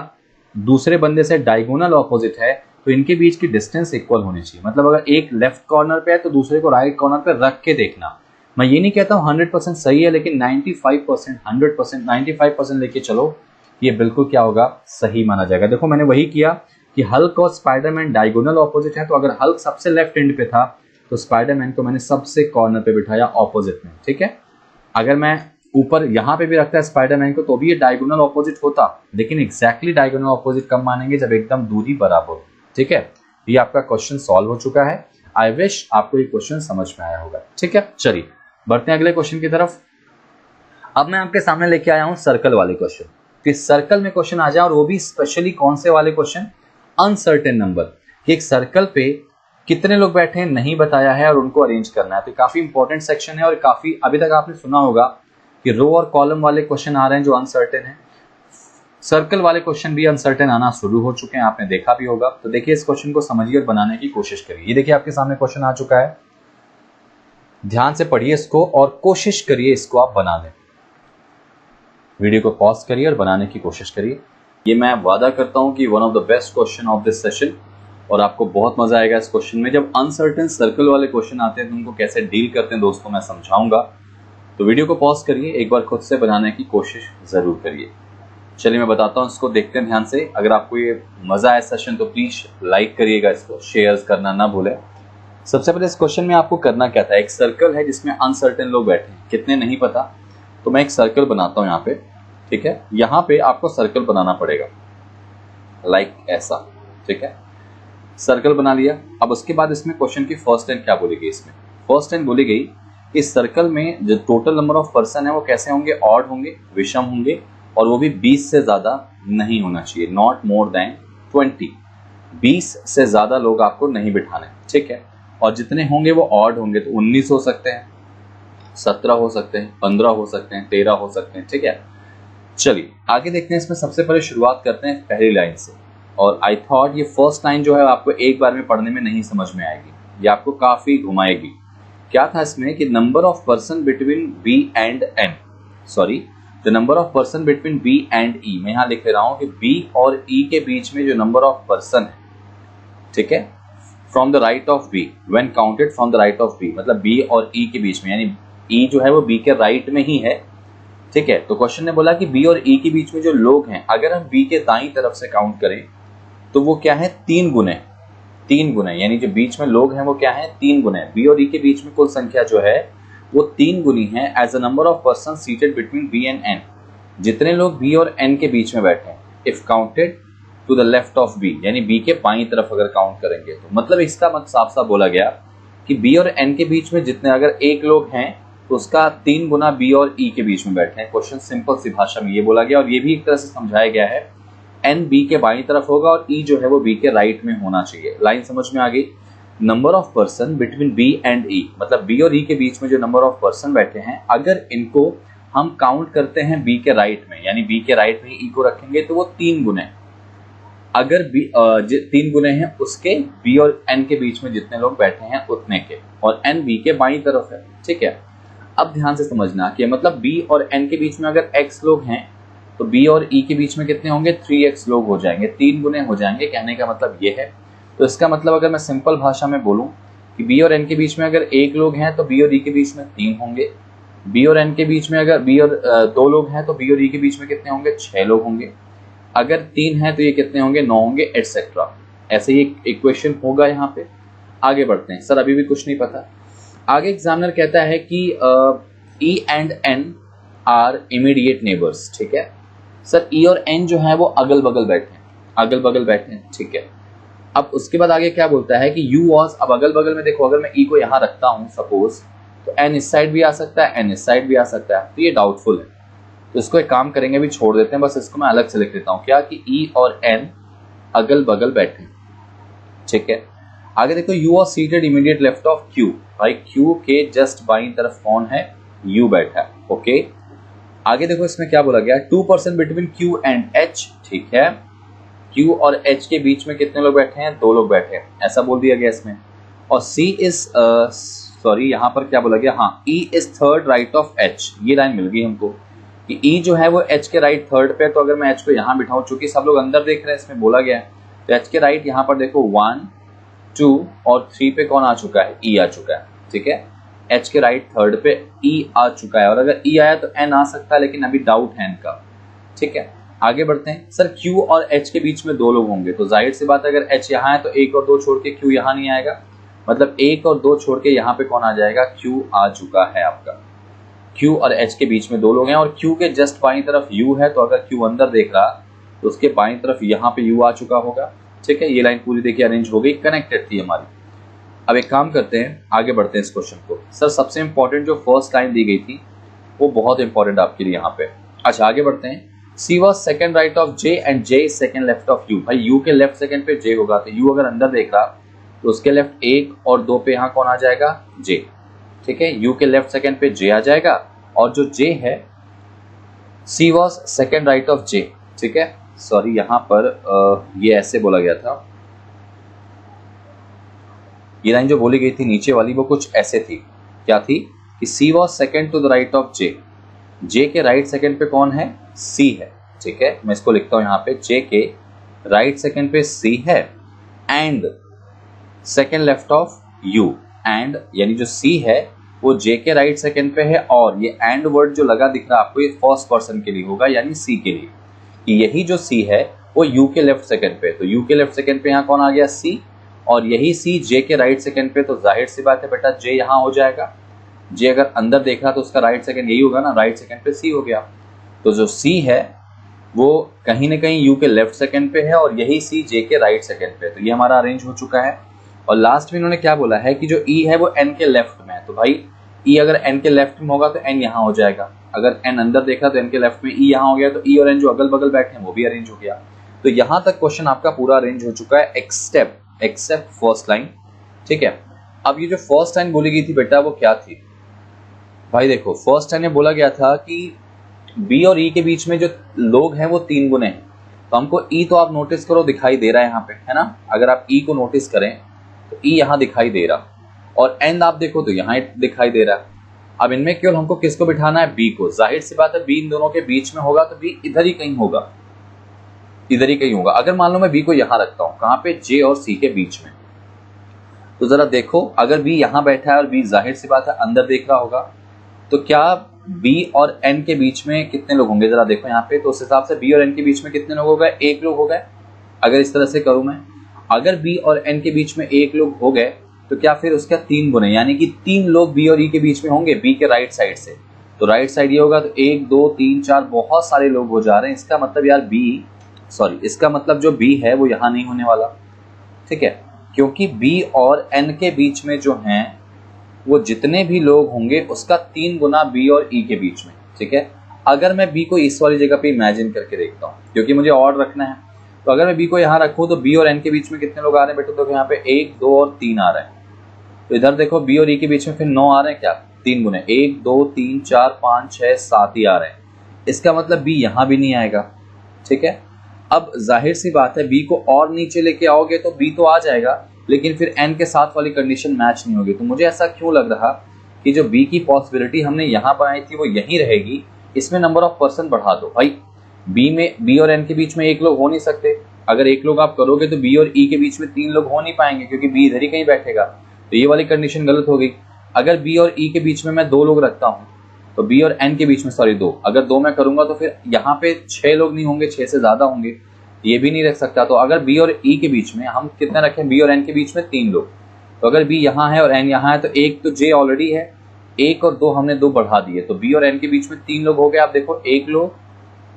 दूसरे बंदे से डायगोनल ऑपोजिट है तो इनके बीच की डिस्टेंस इक्वल होनी चाहिए। मतलब अगर एक लेफ्ट कॉर्नर पे है तो दूसरे को राइट कॉर्नर पे रख के देखना। मैं ये नहीं कहता हूँ 100% सही है, लेकिन 95%, 100%, 95% लेके चलो, ये बिल्कुल क्या होगा, सही माना जाएगा। देखो मैंने वही किया कि हल्क और स्पाइडरमैन डायगोनल ऑपोजिट है, तो अगर हल्क सबसे लेफ्ट एंड पे था तो स्पाइडरमैन को मैंने सबसे कॉर्नर पे बिठाया ऑपोजिट में। ठीक है, अगर मैं ऊपर यहाँ पे भी रखता है स्पाइडरमैन को तो भी ये डायगोनल ऑपोजिट होता, लेकिन एग्जैक्टली डायगोनल ऑपोजिट कब मानेंगे, जब एकदम दूरी बराबर हो। ठीक है, ये आपका क्वेश्चन सॉल्व हो चुका है। आई विश आपको ये क्वेश्चन समझ में आया होगा। ठीक है, चलिए बढ़ते हैं अगले क्वेश्चन की तरफ। अब मैं आपके सामने लेके आया हूं सर्कल वाले क्वेश्चन, कि सर्कल में क्वेश्चन आ जाए, और वो भी स्पेशली कौन से वाले क्वेश्चन, अनसर्टेन नंबर। कि एक सर्कल पे कितने लोग बैठे हैं नहीं बताया है और उनको अरेंज करना है। तो काफी इंपॉर्टेंट सेक्शन है और काफी अभी तक आपने सुना होगा कि रो और कॉलम वाले क्वेश्चन आ रहे हैं जो अनसर्टेन है, सर्कल वाले क्वेश्चन भी अनसर्टेन आना शुरू हो चुके हैं, आपने देखा भी होगा। तो देखिए इस क्वेश्चन को समझिए और बनाने की कोशिश करिए। ये देखिए आपके सामने क्वेश्चन आ चुका है, ध्यान से पढ़िए इसको और कोशिश करिए इसको आप बना लें। वीडियो को पॉज करिए और बनाने की कोशिश करिए। ये मैं वादा करता हूं कि one of the best question of this session, और आपको बहुत मजा आएगा इस क्वेश्चन में। जब अनसर्टेन सर्कल वाले क्वेश्चन आते हैं तो उनको कैसे डील करते हैं दोस्तों मैं समझाऊंगा। तो वीडियो को पॉज करिए, एक बार खुद से बनाने की कोशिश जरूर करिए। चलिए मैं बताता हूँ इसको, देखते हैं ध्यान से। अगर आपको ये मजा आया सेशन तो प्लीज लाइक करिएगा इसको, शेयर करना ना भूलें। सबसे पहले इस क्वेश्चन में आपको करना क्या था, एक सर्कल है जिसमें अनसर्टेन लोग बैठे हैं, कितने नहीं पता। तो मैं एक सर्कल बनाता हूँ यहाँ पे, ठीक है। यहाँ पे आपको सर्कल बनाना पड़ेगा लाइक ऐसा, ठीक है। सर्कल बना लिया। अब उसके बाद इसमें क्वेश्चन की फर्स्ट लाइन क्या बोली गई, इसमें फर्स्ट लाइन बोली गई इस सर्कल में जो टोटल नंबर ऑफ पर्सन है वो कैसे होंगे, ऑड होंगे, विषम होंगे, और वो भी 20 से ज्यादा नहीं होना चाहिए, नॉट मोर देन 20। 20 से ज्यादा लोग आपको नहीं बिठाने, ठीक है। और जितने होंगे वो ऑड होंगे, तो 19 हो सकते हैं, 17 हो सकते हैं, 15 हो सकते हैं, 13 हो सकते हैं, ठीक है। चलिए आगे देखते हैं। इसमें सबसे पहले शुरुआत करते हैं पहली लाइन से, और आई थॉट ये फर्स्ट लाइन जो है आपको एक बार में पढ़ने में नहीं समझ में आएगी, ये आपको काफी घुमाएगी। क्या था इसमें कि number of person between B and N, sorry the number of person between B and E. मैं यहाँ लिख रहा हूं कि बी और ई के बीच में जो नंबर ऑफ पर्सन है, ठीक है, from the right of B when counted from the right of B, मतलब बी और ई के बीच में, यानी ई जो है वो बी के राइट में ही है, ठीक है। तो क्वेश्चन ने बोला कि बी और ई के बीच में जो लोग हैं अगर हम बी के दाईं तरफ से काउंट करें तो वो क्या है, 3 गुने, 3 गुने, यानी जो बीच में लोग हैं वो क्या है, 3 गुने। बी और ई के बीच में कुल संख्या जो है वो 3 गुनी है as a number of person seated between B and N. जितने लोग बी और एन के बीच में बैठे हैं, if counted to the left of B, यानी बी के बाईं तरफ अगर काउंट करेंगे तो मतलब इसका मतलब साफ साफ बोला गया कि बी और एन के बीच में जितने अगर एक लोग हैं तो उसका 3 गुना बी और ई के बीच में बैठे हैं। क्वेश्चन सिंपल सी भाषा में ये बोला गया, और ये भी एक तरह से समझाया गया है एन बी के बाईं तरफ होगा और ई जो है वो बी के राइट में होना चाहिए। लाइन समझ में आ गई। Number of person between B and E, मतलब बी और ई के बीच में जो नंबर ऑफ पर्सन बैठे हैं अगर इनको हम काउंट करते हैं बी के राइट में, यानी बी के राइट में ई को रखेंगे तो वो 3 गुने, अगर बी 3 गुने हैं उसके बी और एन के बीच में जितने लोग बैठे हैं उतने के, और एन बी के बाईं तरफ है, ठीक है। अब ध्यान से समझना कि मतलब बी और एन के बीच में अगर x लोग हैं तो बी और ई के बीच में कितने होंगे, 3x लोग हो जाएंगे, 3 गुने हो जाएंगे। कहने का मतलब ये है। तो इसका मतलब अगर मैं सिंपल भाषा में बोलूं कि बी और एन के बीच में अगर 1 लोग हैं तो बी और ई के बीच में 3 होंगे। बी और एन के बीच में अगर बी और 2 लोग हैं तो बी और ई के बीच में कितने होंगे, 6 लोग होंगे। अगर 3 हैं तो ये कितने होंगे, 9 होंगे, एटसेट्रा। ऐसे ही इक्वेशन होगा यहाँ पे। आगे बढ़ते हैं। सर अभी भी कुछ नहीं पता। आगे एग्जामिनर कहता है कि E and N are immediate neighbours, ठीक है। सर ई और एन जो है वो अगल बगल बैठे हैं, अगल बगल बैठे हैं, ठीक है। अब उसके बाद आगे क्या बोलता है कि यू वॉज, अब अगल बगल में देखो अगर मैं ई को यहाँ रखता हूँ सपोज, तो एन इस साइड भी आ सकता है, एन इस साइड भी आ सकता है, तो ये डाउटफुल है। तो इसको एक काम करेंगे, भी छोड़ देते हैं, बस इसको मैं अलग से लिख देता हूँ क्या कि ई और एन अगल बगल बैठे, ठीक है। आगे देखो you was seated immediate left of Q, भाई क्यू के जस्ट बाईं तरफ कौन है, यू बैठा है, ओके। आगे देखो इसमें क्या बोला गया, 2 person between Q and H, ठीक है। क्यू और एच के बीच में कितने लोग बैठे हैं, 2 लोग बैठे हैं, ऐसा बोल दिया गया इसमें। और सी इज सॉरी यहाँ पर क्या बोला गया, हाँ E is third right of H, ये लाइन मिल गई हमको कि ई जो है वो एच के राइट थर्ड पे। तो अगर मैं एच को यहाँ बिठाऊं, चूंकि सब लोग अंदर देख रहे हैं इसमें बोला गया है, तो एच के राइट यहाँ पर देखो 1 2 और 3 पे कौन आ चुका है, ई आ चुका है, ठीक है। एच के राइट थर्ड पे ई आ चुका है, और अगर ई आया तो एन आ सकता है, लेकिन अभी डाउट है इनका, ठीक है। आगे बढ़ते हैं। सर क्यू और एच के बीच में 2 लोग होंगे, तो जाहिर सी बात है अगर एच यहाँ है तो 1 और 2 छोड़ के क्यू यहाँ नहीं आएगा, मतलब 1 और 2 छोड़ के यहाँ पे कौन आ जाएगा, क्यू आ चुका है आपका। क्यू और एच के बीच में 2 लोग हैं, और क्यू के जस्ट बाईं तरफ यू है, तो अगर क्यू अंदर देख रहा तो उसके बाईं तरफ यहाँ पे यू आ चुका होगा, ठीक है। ये लाइन पूरी देखिए अरेंज हो गई, कनेक्टेड थी हमारी। अब एक काम करते हैं, आगे बढ़ते हैं इस क्वेश्चन को। सर सबसे इंपॉर्टेंट जो फर्स्ट लाइन दी गई थी वो बहुत इंपॉर्टेंट आपके लिए यहाँ पे। अच्छा आगे बढ़ते हैं। C was second right of J and J second left of U, भाई यू के लेफ्ट सेकंड पे जे होगा, तो यू अगर अंदर देख रहा तो उसके लेफ्ट 1 और 2 पे यहाँ कौन आ जाएगा, J। ठीक है, U के लेफ्ट सेकंड पे J आ जाएगा, और जो J है C was second right of J। ठीक है, सॉरी यहाँ पर ये ऐसे बोला गया था, ये लाइन जो बोली गई थी नीचे वाली वो कुछ ऐसे थी, क्या थी कि C was second to the right of J। J के राइट सेकंड पे कौन है, C है। ठीक है, मैं इसको लिखता हूं यहाँ पे, J के राइट सेकंड पे C है and second left of U। And यानी जो C है वो J के राइट सेकंड पे है, और ये एंड वर्ड जो लगा दिख रहा है आपको ये फर्स्ट पर्सन के लिए होगा, यानी C के लिए, कि यही जो C है वो U के लेफ्ट सेकंड पे, तो U के लेफ्ट सेकंड पे यहाँ कौन आ गया, C, और यही C J के राइट सेकंड पे, तो जाहिर सी बात है बेटा J यहाँ हो जाएगा। J अगर अंदर देख रहा तो उसका राइट सेकंड यही होगा ना, राइट सेकंड पे C हो गया। तो जो C है वो कहीं ना कहीं U के लेफ्ट सेकंड पे है, और यही C J के राइट सेकंड पे, तो ये हमारा अरेंज हो चुका है। और लास्ट में इन्होंने क्या बोला है कि जो E है वो N के लेफ्ट में है, तो भाई E अगर N के लेफ्ट में होगा तो N यहाँ हो जाएगा, अगर N अंदर देखा तो N के लेफ्ट में E यहाँ हो गया, तो E और N जो अगल बगल बैठे हैं वो भी अरेंज हो गया। तो यहाँ तक क्वेश्चन आपका पूरा अरेंज हो चुका है एक्सेप्ट फर्स्ट लाइन। ठीक है, अब ये जो फर्स्ट लाइन बोली गई थी बेटा वो क्या थी, भाई देखो फर्स्ट टाइम में बोला गया था कि बी और ई के बीच में जो लोग हैं वो 3 गुने हैं, तो हमको ई तो आप नोटिस करो दिखाई दे रहा है यहाँ पे, है ना, अगर आप ई को नोटिस करें तो ई यहाँ दिखाई दे रहा, और एन आप देखो तो यहाँ दिखाई दे रहा है। अब इनमें केवल हमको किसको बिठाना है, बी को। जाहिर सी बात है बी इन दोनों के बीच में होगा, तो बी इधर ही कहीं होगा, इधर ही कहीं होगा। अगर मान लो मैं बी को यहाँ रखता हूँ, कहाँ पे, जे और सी के बीच में, तो जरा देखो अगर बी यहाँ बैठा है और बी जाहिर सी बात है अंदर देख रहा होगा, तो क्या B और N के बीच में कितने लोग होंगे, जरा देखो यहाँ पे, तो उस हिसाब से B और N के बीच में कितने लोग हो गए, 1 लोग हो गए। अगर इस तरह से करूं मैं, अगर B और N के बीच में 1 लोग हो गए तो क्या फिर उसका 3 गुने, यानी कि 3 लोग B और E के बीच में होंगे, B के राइट साइड से, तो राइट साइड ये होगा, तो 1 2 3 4 बहुत सारे लोग हो जा रहे हैं। इसका मतलब यार इसका मतलब जो B है वो यहाँ नहीं होने वाला। ठीक है, क्योंकि B और N के बीच में जो है वो जितने भी लोग होंगे उसका 3 गुना B और E के बीच में। ठीक है, अगर मैं B को इस वाली जगह पे इमेजिन करके देखता हूँ, क्योंकि मुझे ऑड रखना है, तो अगर मैं B को यहाँ रखूँ तो B और N के बीच में कितने लोग आ रहे हैं बेटे, तो यहाँ पे 1 2 और 3 आ रहे हैं। तो इधर देखो B और E के बीच में फिर 9 आ रहे हैं, क्या 3 गुने, 1 2 3 4 5 6 7 ही आ रहे हैं। इसका मतलब B यहाँ भी नहीं आएगा। ठीक है, अब जाहिर सी बात है B को और नीचे लेके आओगे तो B तो आ जाएगा, लेकिन फिर N के साथ वाली कंडीशन मैच नहीं होगी। तो मुझे ऐसा क्यों लग रहा कि जो B की पॉसिबिलिटी हमने यहाँ बनाई थी वो यहीं रहेगी, इसमें नंबर ऑफ पर्सन बढ़ा दो। भाई B और N के बीच में 1 लोग हो नहीं सकते, अगर 1 लोग आप करोगे तो B और E के बीच में 3 लोग हो नहीं पाएंगे, क्योंकि B इधर ही कहीं बैठेगा, तो ये वाली कंडीशन गलत हो गई। अगर B और E के बीच में मैं 2 लोग रखता हूँ, तो B और N के बीच में 2, अगर 2 मैं करूंगा तो फिर यहाँ पे 6 लोग नहीं होंगे, 6 से ज्यादा होंगे, ये भी नहीं रख सकता। तो अगर B और E के बीच में हम कितने रखें, B और N के बीच में 3 लोग, तो अगर B यहाँ है और N यहाँ है, तो 1 तो J ऑलरेडी है, 1 और 2 हमने 2 बढ़ा दिए, तो B और N के बीच में 3 लोग हो गए। आप देखो 1 लोग,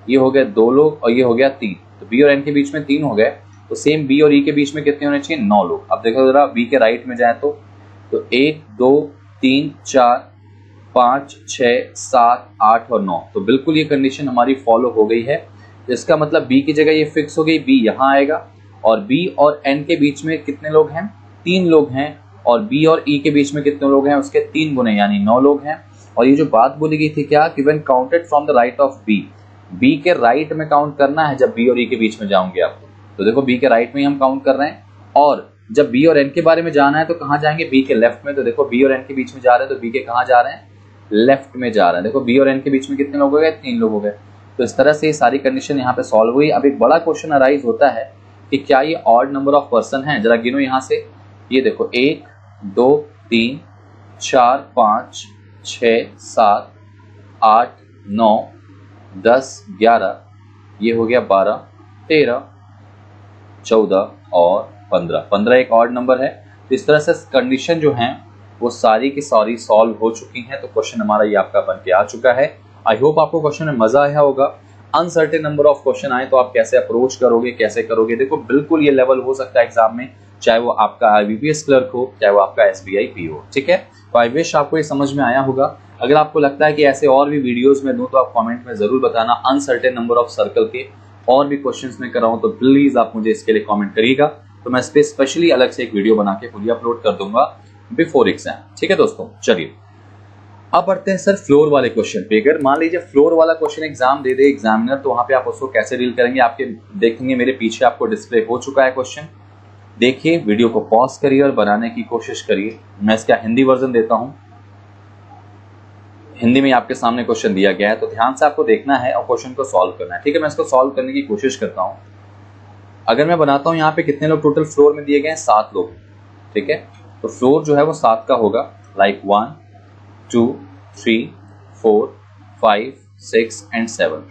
ये हो गए 2 लोग, और ये हो गया 3, तो B और N के बीच में 3 हो गए। तो सेम B और E के बीच में कितने होने चाहिए, 9 लोग। अब देखो जरा B के राइट में जाए तो 1 2 3 4 5 6 7 8 और 9, तो बिल्कुल ये कंडीशन हमारी फॉलो हो गई है। इसका मतलब B की जगह ये फिक्स हो गई, B यहाँ आएगा, और B और N के बीच में कितने लोग हैं, 3 लोग हैं, और B और E के बीच में कितने लोग हैं, उसके 3 गुने यानी 9 लोग हैं। और ये जो बात बोली गई थी क्या, कि when counted from the right of B के राइट में काउंट करना है जब B और E के बीच में जाओगे आप, तो देखो B के राइट में ही हम काउंट कर रहे हैं, और जब B और N के बारे में जाना है तो कहाँ जाएंगे, B के लेफ्ट में। तो देखो B और N के बीच में जा रहे हैं तो B के कहाँ जा रहे हैं, लेफ्ट में जा रहे हैं। देखो B और N के बीच में कितने लोग हो गए, 3 लोग हो गए। तो इस तरह से ये सारी कंडीशन यहाँ पे सॉल्व हुई। अब एक बड़ा क्वेश्चन अराइज होता है कि क्या ये ऑड नंबर ऑफ पर्सन है, जरा गिनो यहाँ से, ये देखो 1 2 3 4 5 6 7 8 9 10 11, ये हो गया 12 13 14 और 15 एक ऑड नंबर है। तो इस तरह से कंडीशन जो है वो सारी की सारी सॉल्व हो चुकी हैं। तो क्वेश्चन हमारा ये आपका बन के आ चुका है। आई होप आपको क्वेश्चन में मजा आया होगा। अनसर्टेन नंबर ऑफ क्वेश्चन आए तो आप कैसे अप्रोच करोगे, कैसे करोगे, देखो बिल्कुल ये लेवल हो सकता है एग्जाम में, चाहे वो आपका IBPS क्लर्क हो, चाहे वो आपका SBI PO हो। ठीक है, तो आई विश आपको ये समझ में आया होगा। अगर आपको लगता है कि ऐसे और भी वीडियोस में दूं तो आप कमेंट में जरूर बताना। अनसर्टेन नंबर ऑफ सर्कल के और भी क्वेश्चंस में कराऊं तो प्लीज आप मुझे इसके लिए कमेंट करिएगा। तो मैं इस पे स्पेशली अलग से एक वीडियो बना के खुद अपलोड कर दूंगा बिफोर एग्जाम। ठीक है दोस्तों, चलिए अब बढ़ते हैं सर फ्लोर वाले क्वेश्चन पे। अगर मान लीजिए फ्लोर वाला क्वेश्चन एग्जाम दे दे एग्जामिनर, तो वहां पे आप उसको कैसे डील करेंगे, आपके देखेंगे मेरे पीछे आपको डिस्प्ले हो चुका है क्वेश्चन। देखिए, वीडियो को पॉज करिए और बनाने की कोशिश करिए। मैं इसका हिंदी वर्जन देता हूं, हिंदी में आपके सामने क्वेश्चन दिया गया है, तो ध्यान से आपको देखना है और क्वेश्चन को सॉल्व करना है। ठीक है, मैं इसको सॉल्व करने की कोशिश करता हूं। अगर मैं बनाता हूं यहाँ पे कितने लोग टोटल फ्लोर में दिए गए हैं, 7 लोग। ठीक है, तो फ्लोर जो है वो 7 का होगा, लाइक 1 2 3 4 5 6 एंड 7।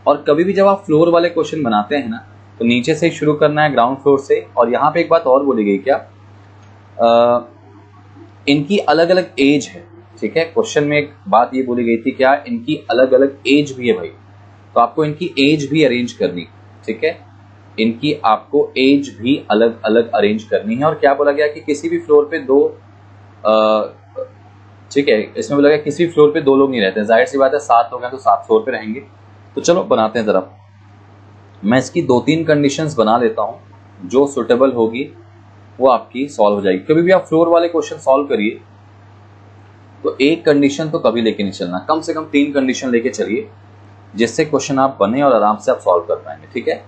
और कभी भी जब आप फ्लोर वाले क्वेश्चन बनाते हैं ना, तो नीचे से शुरू करना है, ग्राउंड फ्लोर से। और यहाँ पे एक बात और बोली गई क्या, इनकी अलग अलग एज है। ठीक है, क्वेश्चन में एक बात ये बोली गई थी क्या, इनकी अलग अलग एज भी है भाई, तो आपको इनकी एज भी अरेंज करनी। ठीक है, इनकी आपको एज भी अलग अलग अरेंज करनी है। और क्या बोला गया कि किसी भी फ्लोर पे दो, ठीक है, इसमें बोला गया किसी भी फ्लोर पे 2 लोग नहीं रहते हैं। जाहिर सी बात है 7 लोग हैं तो 7 फ्लोर पे रहेंगे। तो चलो बनाते हैं जरा। मैं इसकी 2-3 कंडीशंस बना लेता हूं, जो सुटेबल होगी वो आपकी सॉल्व हो जाएगी। कभी भी आप फ्लोर वाले क्वेश्चन सॉल्व करिए तो एक कंडीशन तो कभी लेके नहीं चलना, कम से कम 3 कंडीशन लेके चलिए, जिससे क्वेश्चन आप बने और आराम से आप सॉल्व कर पाएंगे। ठीक है,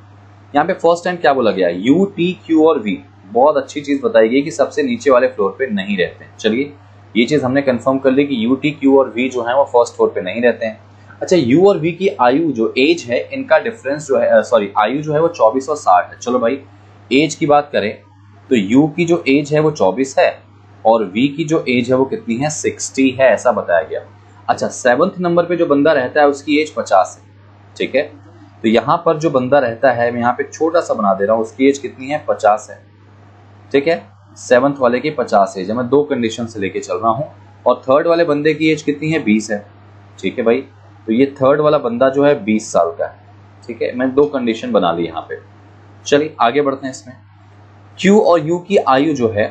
यहाँ पे फर्स्ट टाइम क्या बोला गया, यू टी क्यू और वी, बहुत अच्छी चीज बताई गई कि सबसे नीचे वाले फ्लोर पे नहीं रहते हैं। चलिए, ये चीज हमने कंफर्म कर ली कि यू टी क्यू और वी जो है वो फर्स्ट फ्लोर पे नहीं रहते हैं। अच्छा, यू और वी की आयु जो एज है, इनका डिफरेंस जो है, सॉरी आयु जो है वो 24 और 60 है। चलो भाई, एज की बात करें तो यू की जो एज है वो 24 है और वी की जो एज है वो कितनी है, 60 है, ऐसा बताया गया। अच्छा, 7th नंबर पे जो बंदा रहता है उसकी एज 50 है। ठीक है, तो यहाँ पर जो बंदा रहता है, मैं यहाँ पे छोटा सा बना दे रहा हूँ, उसकी एज कितनी है, 50 है। ठीक है, 7th वाले की 50 एज है, मैं 2 कंडीशन से लेके चल रहा हूँ। और थर्ड वाले बंदे की एज कितनी है, 20 है। ठीक है भाई, तो ये थर्ड वाला बंदा जो है 20 साल का है। ठीक है, मैं 2 कंडीशन बना ली यहाँ पे। चलिए आगे बढ़ते हैं इसमें। Q और U की आयु जो है,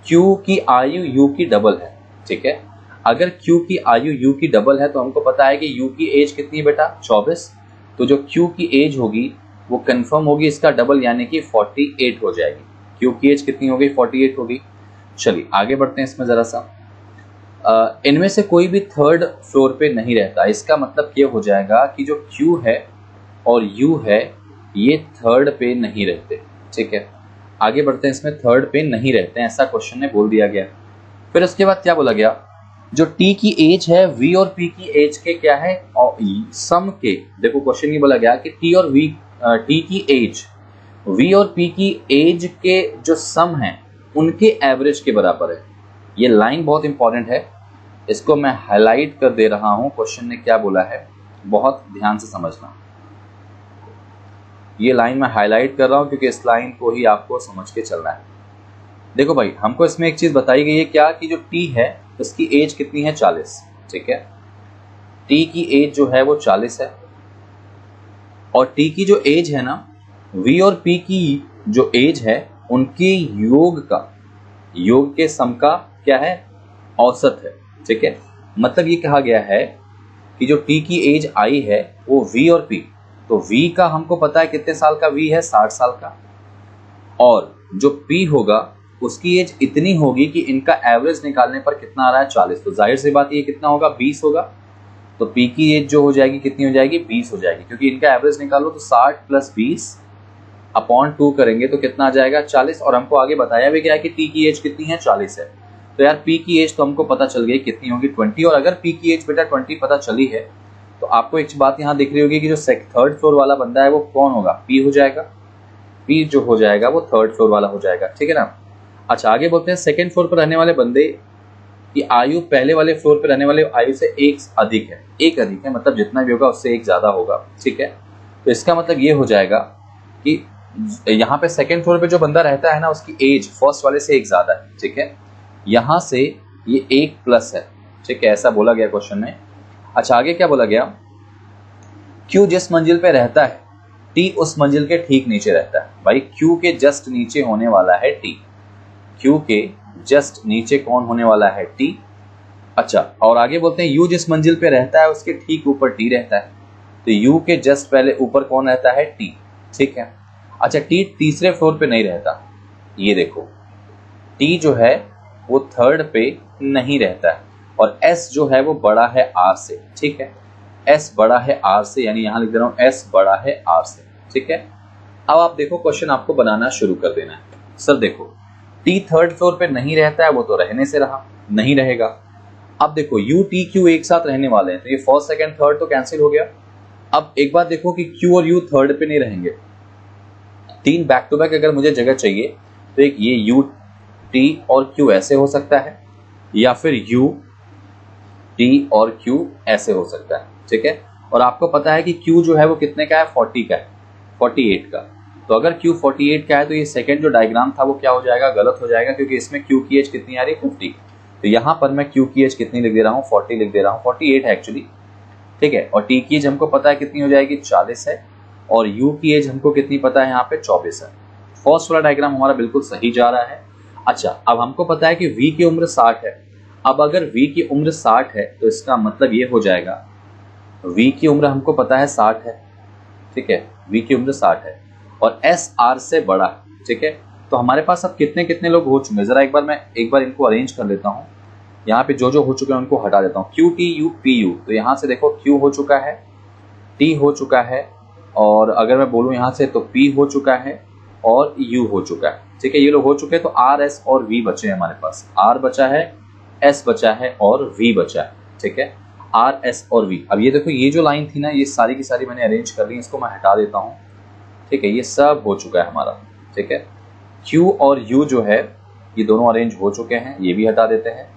Q की आयु U की डबल है। ठीक है, अगर Q की आयु U की डबल है तो हमको पता है कि U की एज कितनी है बेटा, 24। तो जो Q की एज होगी वो कंफर्म होगी इसका डबल, यानी कि 48 हो जाएगी। Q की एज कितनी होगी, 48 होगी। चलिए आगे बढ़ते हैं इसमें जरा सा। इनमें से कोई भी थर्ड फ्लोर पे नहीं रहता, इसका मतलब ये हो जाएगा कि जो Q है और U है ये थर्ड पे नहीं रहते। ठीक है, आगे बढ़ते हैं इसमें, थर्ड पे नहीं रहते हैं, ऐसा क्वेश्चन में बोल दिया गया। फिर उसके बाद क्या बोला गया, जो T की एज है V और P की एज के क्या है, और सम के, देखो क्वेश्चन ये बोला गया कि T और T की एज V और P की एज के जो सम है उनके एवरेज के बराबर है। ये लाइन बहुत इंपॉर्टेंट है, इसको मैं हाईलाइट कर दे रहा हूं। क्वेश्चन ने क्या बोला है, बहुत ध्यान से समझना। ये लाइन मैं हाईलाइट कर रहा हूं क्योंकि इस लाइन को ही आपको समझ के चलना है। देखो भाई, हमको इसमें एक चीज बताई गई है क्या, कि जो T है उसकी एज कितनी है, 40। ठीक है, T की एज जो है वो 40 है। और T की जो एज है ना, V और P की जो एज है उनके योग के सम का क्या है, औसत है। ठीक है, मतलब ये कहा गया है कि जो T की एज आई है वो V और P, तो V का हमको पता है कितने साल का V है, 60 साल का। और जो P होगा उसकी एज इतनी होगी कि इनका एवरेज निकालने पर कितना आ रहा है, 40। तो जाहिर सी बात ये कितना होगा, 20 होगा। तो P की एज जो हो जाएगी कितनी हो जाएगी, 20 हो जाएगी, क्योंकि इनका एवरेज निकालो तो 60 + 20 अपॉन 2 करेंगे तो कितना आ जाएगा, 40। और हमको आगे बताया भी गया है कि T की एज कितनी है, 40 है। तो यार P की एज तो हमको पता चल गई कितनी होगी, 20। और अगर P की एज बेटा 20 पता चली है तो आपको एक बात यहाँ दिख रही होगी कि जो थर्ड फ्लोर वाला बंदा है वो कौन होगा, P हो जाएगा। P जो हो जाएगा वो थर्ड फ्लोर वाला हो जाएगा। ठीक है ना। अच्छा आगे बोलते हैं, सेकंड फ्लोर पर रहने वाले बंदे की आयु पहले वाले फ्लोर पर रहने वाले आयु से 1 अधिक है। 1 अधिक है मतलब जितना भी होगा उससे 1 ज्यादा होगा। ठीक है, तो इसका मतलब ये हो जाएगा कि यहाँ पे सेकंड फ्लोर पे जो बंदा रहता है ना उसकी एज फर्स्ट वाले से 1 ज्यादा है। ठीक है, यहाँ से ये 1+ है। ठीक है, ऐसा बोला गया क्वेश्चन में। अच्छा आगे क्या बोला गया, Q जिस मंजिल पे रहता है T उस मंजिल के ठीक नीचे रहता है। भाई Q के जस्ट नीचे होने वाला है T, Q के जस्ट नीचे कौन होने वाला है, T। अच्छा और आगे बोलते हैं U जिस मंजिल पे रहता है उसके ठीक ऊपर T रहता है, तो U के जस्ट पहले ऊपर कौन रहता है, T। ठीक है, अच्छा T तीसरे फ्लोर पे नहीं रहता, ये देखो T जो है वो थर्ड पे नहीं रहता है और S जो है वो बड़ा है R से, ठीक है। S बड़ा है R से, यानी यहां लिख दे रहा हूं S बड़ा है R से, ठीक है। अब आप देखो क्वेश्चन आपको बनाना शुरू कर देना है। सर देखो T थर्ड फ्लोर पे नहीं रहता है, वो तो रहने से रहा, नहीं रहेगा। अब देखो U T Q एक साथ रहने वाले हैं, तो ये फर्स्ट सेकंड थर्ड तो कैंसिल हो गया। अब एक बात देखो कि Q और U थर्ड पे नहीं रहेंगे, 3 बैक टू बैक अगर मुझे जगह चाहिए तो एक ये U T और Q ऐसे हो सकता है, या फिर U T और Q ऐसे हो सकता है, ठीक है। और आपको पता है कि Q जो है वो कितने का है, 40 का है, 48 का। तो अगर Q 48 का है तो ये सेकंड जो डायग्राम था वो क्या हो जाएगा, गलत हो जाएगा, क्योंकि इसमें Q की एज कितनी आ रही है, 50। तो यहां पर मैं Q की एज कितनी लिख दे रहा हूं, 40 लिख दे रहा हूं, 48 है एक्चुअली, ठीक है। और T की एज हमको पता है कितनी हो जाएगी, 40 है, और U की एज हमको कितनी पता है, यहाँ पे 24 है। फर्स्ट वाला डायग्राम हमारा बिल्कुल सही जा रहा है। अच्छा, अब हमको पता है कि V की उम्र 60 है। अब अगर V की उम्र 60 है तो इसका मतलब ये हो जाएगा, V की उम्र हमको पता है 60 है, ठीक है, V की उम्र 60 है और S R से बड़ा है, ठीक है। तो हमारे पास अब कितने कितने लोग हो चुके हैं, जरा एक बार इनको अरेंज कर लेता हूँ। यहाँ पे जो जो हो चुके हैं उनको हटा देता हूँ। Q T U P U, तो यहाँ से देखो Q हो चुका है, T हो चुका है, और अगर मैं बोलूँ यहाँ से तो P हो चुका है और U हो चुका है, ठीक है। ये लोग हो चुके हैं, तो R S और V बचे हैं हमारे पास। R बचा है, S बचा है और V बचा है, ठीक है। R S और V। अब ये देखो ये जो लाइन थी ना, ये सारी की सारी मैंने अरेंज कर ली, इसको मैं हटा देता हूँ, ठीक है। ये सब हो चुका है हमारा, ठीक है। Q और U जो है ये दोनों अरेंज हो चुके हैं, ये भी हटा देते हैं,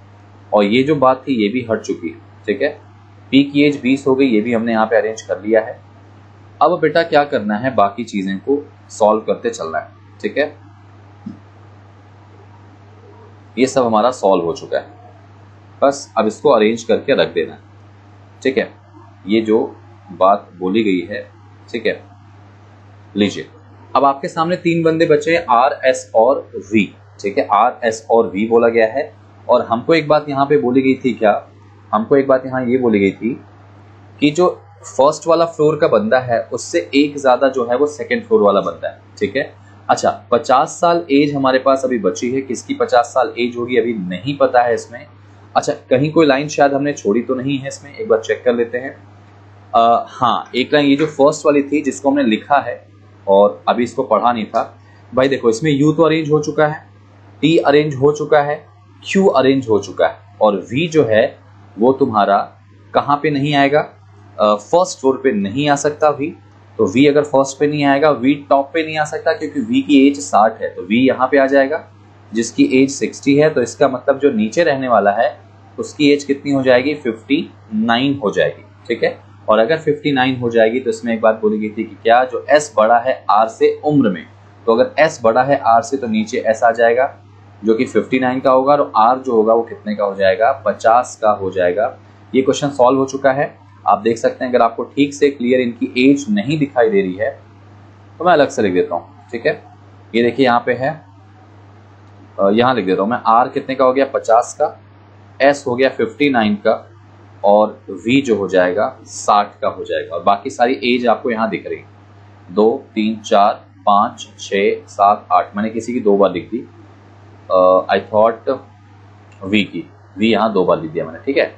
और ये जो बात थी ये भी हट चुकी है, ठीक है। P की एज 20 हो गई, ये भी हमने यहाँ पे अरेंज कर लिया है। अब बेटा क्या करना है, बाकी चीजें को सॉल्व करते चलना है, ठीक है। ये सब हमारा सॉल्व हो चुका है, बस अब इसको अरेंज करके रख देना है, ठीक है। ये जो बात बोली गई है, ठीक है। लीजिए, अब आपके सामने 3 बंदे बचे, R S और V, ठीक है। R S और V बोला गया है, और हमको एक बात यहाँ पे बोली गई थी, क्या हमको एक बात यहाँ ये बोली गई थी कि जो फर्स्ट वाला फ्लोर का बंदा है उससे एक ज्यादा जो है वो सेकंड फ्लोर वाला बंदा है, ठीक है। अच्छा, 50 साल एज हमारे पास अभी बची है, किसकी 50 साल एज होगी अभी नहीं पता है इसमें। अच्छा, कहीं कोई लाइन शायद हमने छोड़ी तो नहीं है इसमें, एक बार चेक कर लेते हैं। हाँ, एक लाइन ये जो फर्स्ट वाली थी जिसको हमने लिखा है और अभी इसको पढ़ा नहीं था। भाई देखो, इसमें U तो अरेंज हो चुका है, T अरेंज हो चुका है, Q अरेंज हो चुका है, और V जो है वो तुम्हारा कहाँ पे नहीं आएगा, फर्स्ट फ्लोर पे नहीं आ सकता V। तो V अगर फर्स्ट पे नहीं आएगा, V टॉप पे नहीं आ सकता, क्योंकि V की एज 60 है, तो V यहाँ पे आ जाएगा, जिसकी एज 60 है। तो इसका मतलब जो नीचे रहने वाला है उसकी एज कितनी हो जाएगी, 59 हो जाएगी, ठीक है। और अगर 59 हो जाएगी तो इसमें एक बात बोली गई थी कि क्या, जो S बड़ा है R से उम्र में, तो अगर S बड़ा है R से तो नीचे S आ जाएगा जो कि 59 का होगा, और R जो होगा वो कितने का हो जाएगा, 50 का हो जाएगा। ये क्वेश्चन सॉल्व हो चुका है, आप देख सकते हैं। अगर आपको ठीक से क्लियर इनकी एज नहीं दिखाई दे रही है तो मैं अलग से लिख देता हूँ, ठीक है। ये देखिए यहाँ पे है, यहाँ लिख देता हूँ मैं, R कितने का हो गया, 50 का, S हो गया 59 का, और V जो हो जाएगा 60 का हो जाएगा, और बाकी सारी एज आपको यहाँ दिख रही है, 2 3 4 5 6 7 8, मैंने किसी की 2 बार लिख दी, आई थॉट V की, V यहाँ 2 बार लिख दिया मैंने, ठीक है।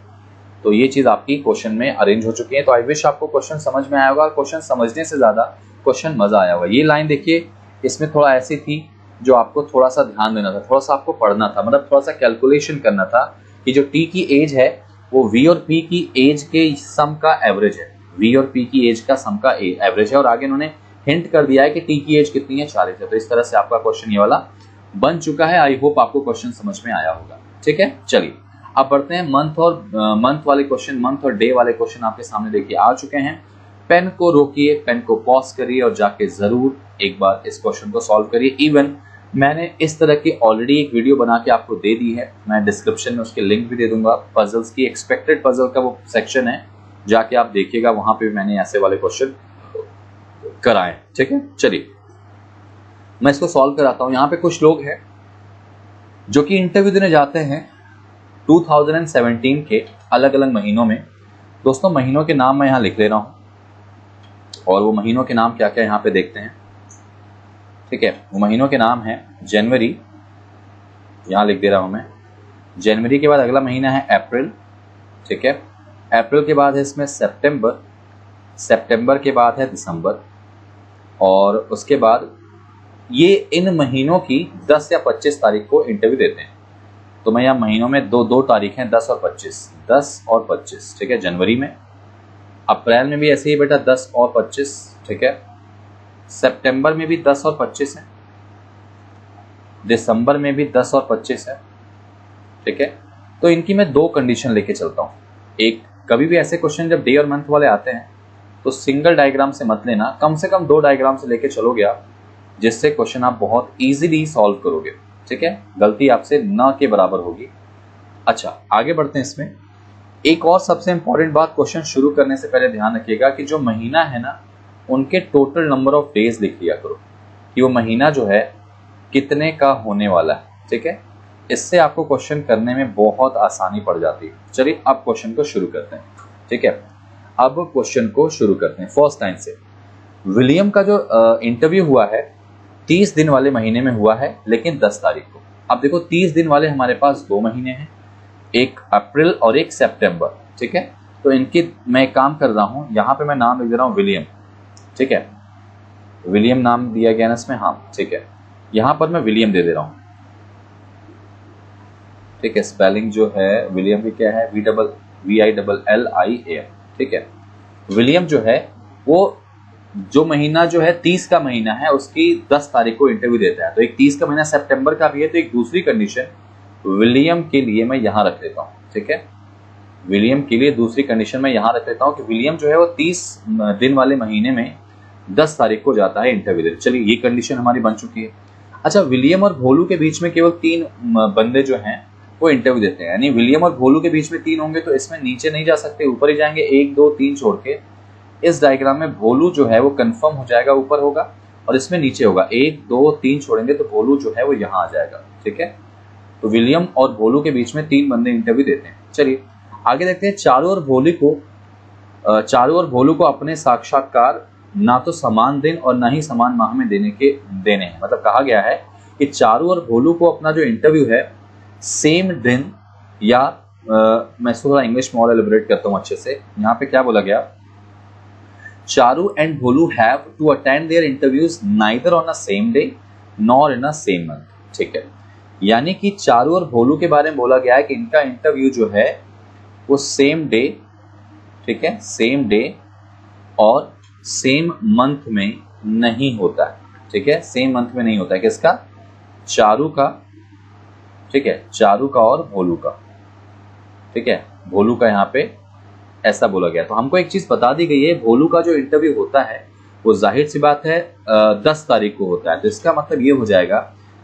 तो ये चीज आपकी क्वेश्चन में अरेंज हो चुकी है। तो आई विश आपको क्वेश्चन समझ में आया होगा, क्वेश्चन समझने से ज्यादा क्वेश्चन मजा आया होगा। ये लाइन देखिए, इसमें थोड़ा ऐसी थी जो आपको थोड़ा सा ध्यान देना था, थोड़ा सा आपको पढ़ना था, मतलब थोड़ा सा कैलकुलेशन करना था कि जो T की एज है वो V और P की एज के सम का एवरेज है, V और P की एज का सम का एवरेज है, और आगे इन्होंने हिंट कर दिया है कि T की एज कितनी है, 40 है। तो इस तरह से आपका क्वेश्चन ये वाला बन चुका है। आई होप आपको क्वेश्चन समझ में आया होगा, ठीक है। चलिए अब बढ़ते हैं मंथ वाले क्वेश्चन, मंथ और डे वाले क्वेश्चन आपके सामने देखिए आ चुके हैं। पेन को रोकिए, पेन को पॉज करिए और जाके जरूर एक बार इस क्वेश्चन को सॉल्व करिए। इवन मैंने इस तरह की ऑलरेडी एक वीडियो बना के आपको दे दी है, मैं डिस्क्रिप्शन में उसके लिंक भी दे दूंगा। पजल्स की एक्सपेक्टेड पजल का वो सेक्शन है, जाके आप देखिएगा, वहां पे मैंने ऐसे वाले क्वेश्चन कराए, ठीक है। चलिए मैं इसको सॉल्व कराता हूं। यहाँ पे कुछ लोग हैं जो कि इंटरव्यू देने जाते हैं 2017 के अलग अलग महीनों में। दोस्तों महीनों के नाम मैं यहाँ लिख ले रहा हूं, और वो महीनों के नाम क्या क्या यहाँ पे देखते हैं, ठीक है। वो महीनों के नाम है जनवरी, यहाँ लिख दे रहा हूँ मैं। जनवरी के बाद अगला महीना है अप्रैल, ठीक है। अप्रैल के बाद है इसमें सितंबर, सितंबर के बाद है दिसंबर, और उसके बाद ये इन महीनों की 10 या 25 तारीख को इंटरव्यू देते हैं। तो मैं यहाँ महीनों में दो तारीख हैं, 10 और 25, 10 और 25, ठीक है। जनवरी में, अप्रैल में भी ऐसे ही बेटा 10 और 25, ठीक है। सितंबर में भी 10 और 25 है, दिसंबर में भी 10 और 25 है, ठीक है। तो इनकी मैं दो कंडीशन लेके चलता हूँ। एक, कभी भी ऐसे क्वेश्चन जब डे और मंथ वाले आते हैं तो सिंगल डायग्राम से मत लेना, कम से कम 2 डायग्राम से लेके चलोगे आप, जिससे क्वेश्चन आप बहुत इजीली सॉल्व करोगे, ठीक है। गलती आपसे न के बराबर होगी। अच्छा, आगे बढ़ते हैं इसमें। एक और सबसे इंपॉर्टेंट बात क्वेश्चन शुरू करने से पहले ध्यान रखिएगा कि जो महीना है ना, उनके टोटल नंबर ऑफ डेज लिख लिया करो कि वो महीना जो है कितने का होने वाला है, ठीक है। इससे आपको क्वेश्चन करने में बहुत आसानी पड़ जाती है। चलिए अब क्वेश्चन को शुरू करते हैं, ठीक है। अब क्वेश्चन को शुरू करते हैं फर्स्ट लाइन से। विलियम का जो इंटरव्यू हुआ है 30 दिन वाले महीने में हुआ है, लेकिन 10 तारीख को। अब देखो 30 दिन वाले हमारे पास 2 महीने हैं, एक अप्रैल और एक सितंबर, ठीक है। तो इनकी मैं काम कर रहा हूं, यहां पे मैं नाम लिख दे रहा हूं विलियम, ठीक है। विलियम नाम दिया गया ना इसमें, हाँ ठीक है। यहां पर मैं विलियम दे दे रहा हूं, ठीक है। स्पेलिंग जो है विलियम की क्या है, VILLIAM, ठीक है। विलियम जो है वो जो महीना जो है 30 का महीना है, उसकी 10 तारीख को इंटरव्यू देता है। तो एक 30 का महीना सितंबर का भी है, तो एक दूसरी कंडीशन विलियम के लिए मैं यहां रख लेता हूं, ठीक है। विलियम के लिए दूसरी कंडीशन मैं यहां रख लेता हूं कि विलियम जो है वो 30 दिन वाले महीने में 10 तारीख को जाता है इंटरव्यू देने। चलिए ये कंडीशन हमारी बन चुकी है। अच्छा, विलियम और भोलू के बीच में केवल 3 बंदे जो हैं वो इंटरव्यू देते हैं, यानी विलियम और भोलू के बीच में 3 होंगे, तो इसमें नीचे नहीं जा सकते, ऊपर ही जाएंगे। 1 2 3 छोड़ के इस डायग्राम में भोलू जो है वो कंफर्म हो जाएगा, ऊपर होगा, और इसमें नीचे होगा। 1 2 3 छोड़ेंगे तो भोलू जो है वो यहाँ आ जाएगा, ठीक है। तो विलियम और भोलू के बीच में 3 बंदे इंटरव्यू देते हैं। चलिए आगे देखते हैं। चारू और भोलू को अपने साक्षात्कार ना तो समान दिन और ना ही समान माह में देने हैं। मतलब कहा गया है कि चारू और भोलू को अपना जो इंटरव्यू है सेम दिन, या मैं थोड़ा इंग्लिश में और एलिब्रेट करता हूं अच्छे से। यहाँ पे क्या बोला गया, Charu and Bholu have to attend their interviews neither on a same day nor in a same month, ठीक है। यानी कि चारू और भोलू के बारे में बोला गया है कि इनका इंटरव्यू जो है वो सेम डे, ठीक है, सेम डे और सेम मंथ में नहीं होता है, ठीक है। सेम मंथ में नहीं होता है किसका, चारू का, ठीक है, चारू का और भोलू का, ठीक है। भोलू का यहाँ पे ऐसा बोला गया। तो हमको एक चीज बता दी गई है, भोलू का जो इंटरव्यू होता है वो जाहिर सी बात है 10 तारीख को होता है। तो इसका मतलब ये हो जाएगा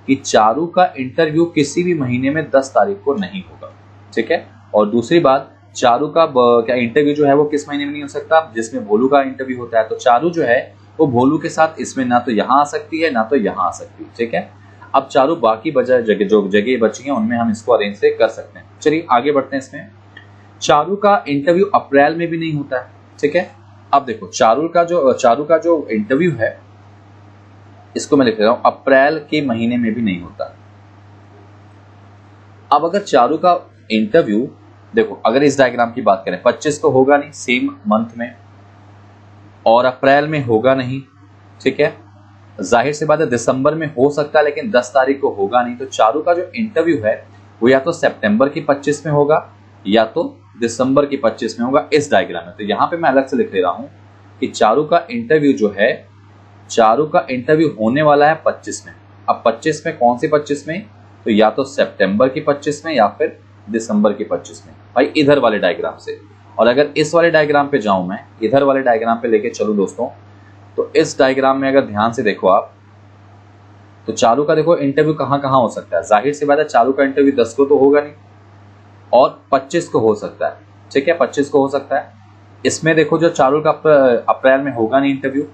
कि चारू का इंटरव्यू किसी भी महीने में 10 तारीख को नहीं होगा, ठीक है। और दूसरी बात, चारू का क्या इंटरव्यू जो है वो किस महीने में नहीं हो सकता, जिसमें भोलू का इंटरव्यू होता है। तो चारू जो है वो भोलू के साथ इसमें ना तो यहाँ आ सकती है ना तो यहाँ आ सकती है, ठीक है। अब चारू बाकी जो जगह बची हैं उनमें हम इसको अरेंज से कर सकते हैं। चलिए आगे बढ़ते हैं। इसमें चारू का इंटरव्यू अप्रैल में भी नहीं होता है, ठीक है। अब देखो चारू का जो इंटरव्यू है, इसको मैं लिख रहा हूं, अप्रैल के महीने में भी नहीं होता। अब अगर चारू का इंटरव्यू, देखो अगर इस डायग्राम की बात करें, 25 को होगा नहीं सेम मंथ में, और अप्रैल में होगा नहीं, ठीक है। जाहिर सी बात है दिसंबर में हो सकता है, लेकिन 10 तारीख को होगा नहीं। तो चारू का जो इंटरव्यू है वो या तो सितंबर की 25 में होगा या तो दिसंबर की 25 में होगा इस डायग्राम में। तो यहां पे मैं अलग से लिख ले रहा हूं कि चारू का इंटरव्यू जो है, चारू का इंटरव्यू होने वाला है 25 में। अब 25 में कौन सी 25 में, तो या तो सितंबर की 25 में या फिर दिसंबर की 25 में, भाई इधर वाले डायग्राम से। और अगर इस वाले डायग्राम पे जाऊं, मैं इधर वाले डायग्राम पे लेके चलूं दोस्तों, तो इस डायग्राम में अगर ध्यान से देखो आप, तो चारू का देखो इंटरव्यू कहां कहां हो सकता है। जाहिर सी बात है चारू का इंटरव्यू 10 को तो होगा नहीं, और 25 को हो सकता है, ठीक है, 25 को हो सकता है। इसमें देखो जो चारू का अप्रैल में होगा नहीं इंटरव्यू,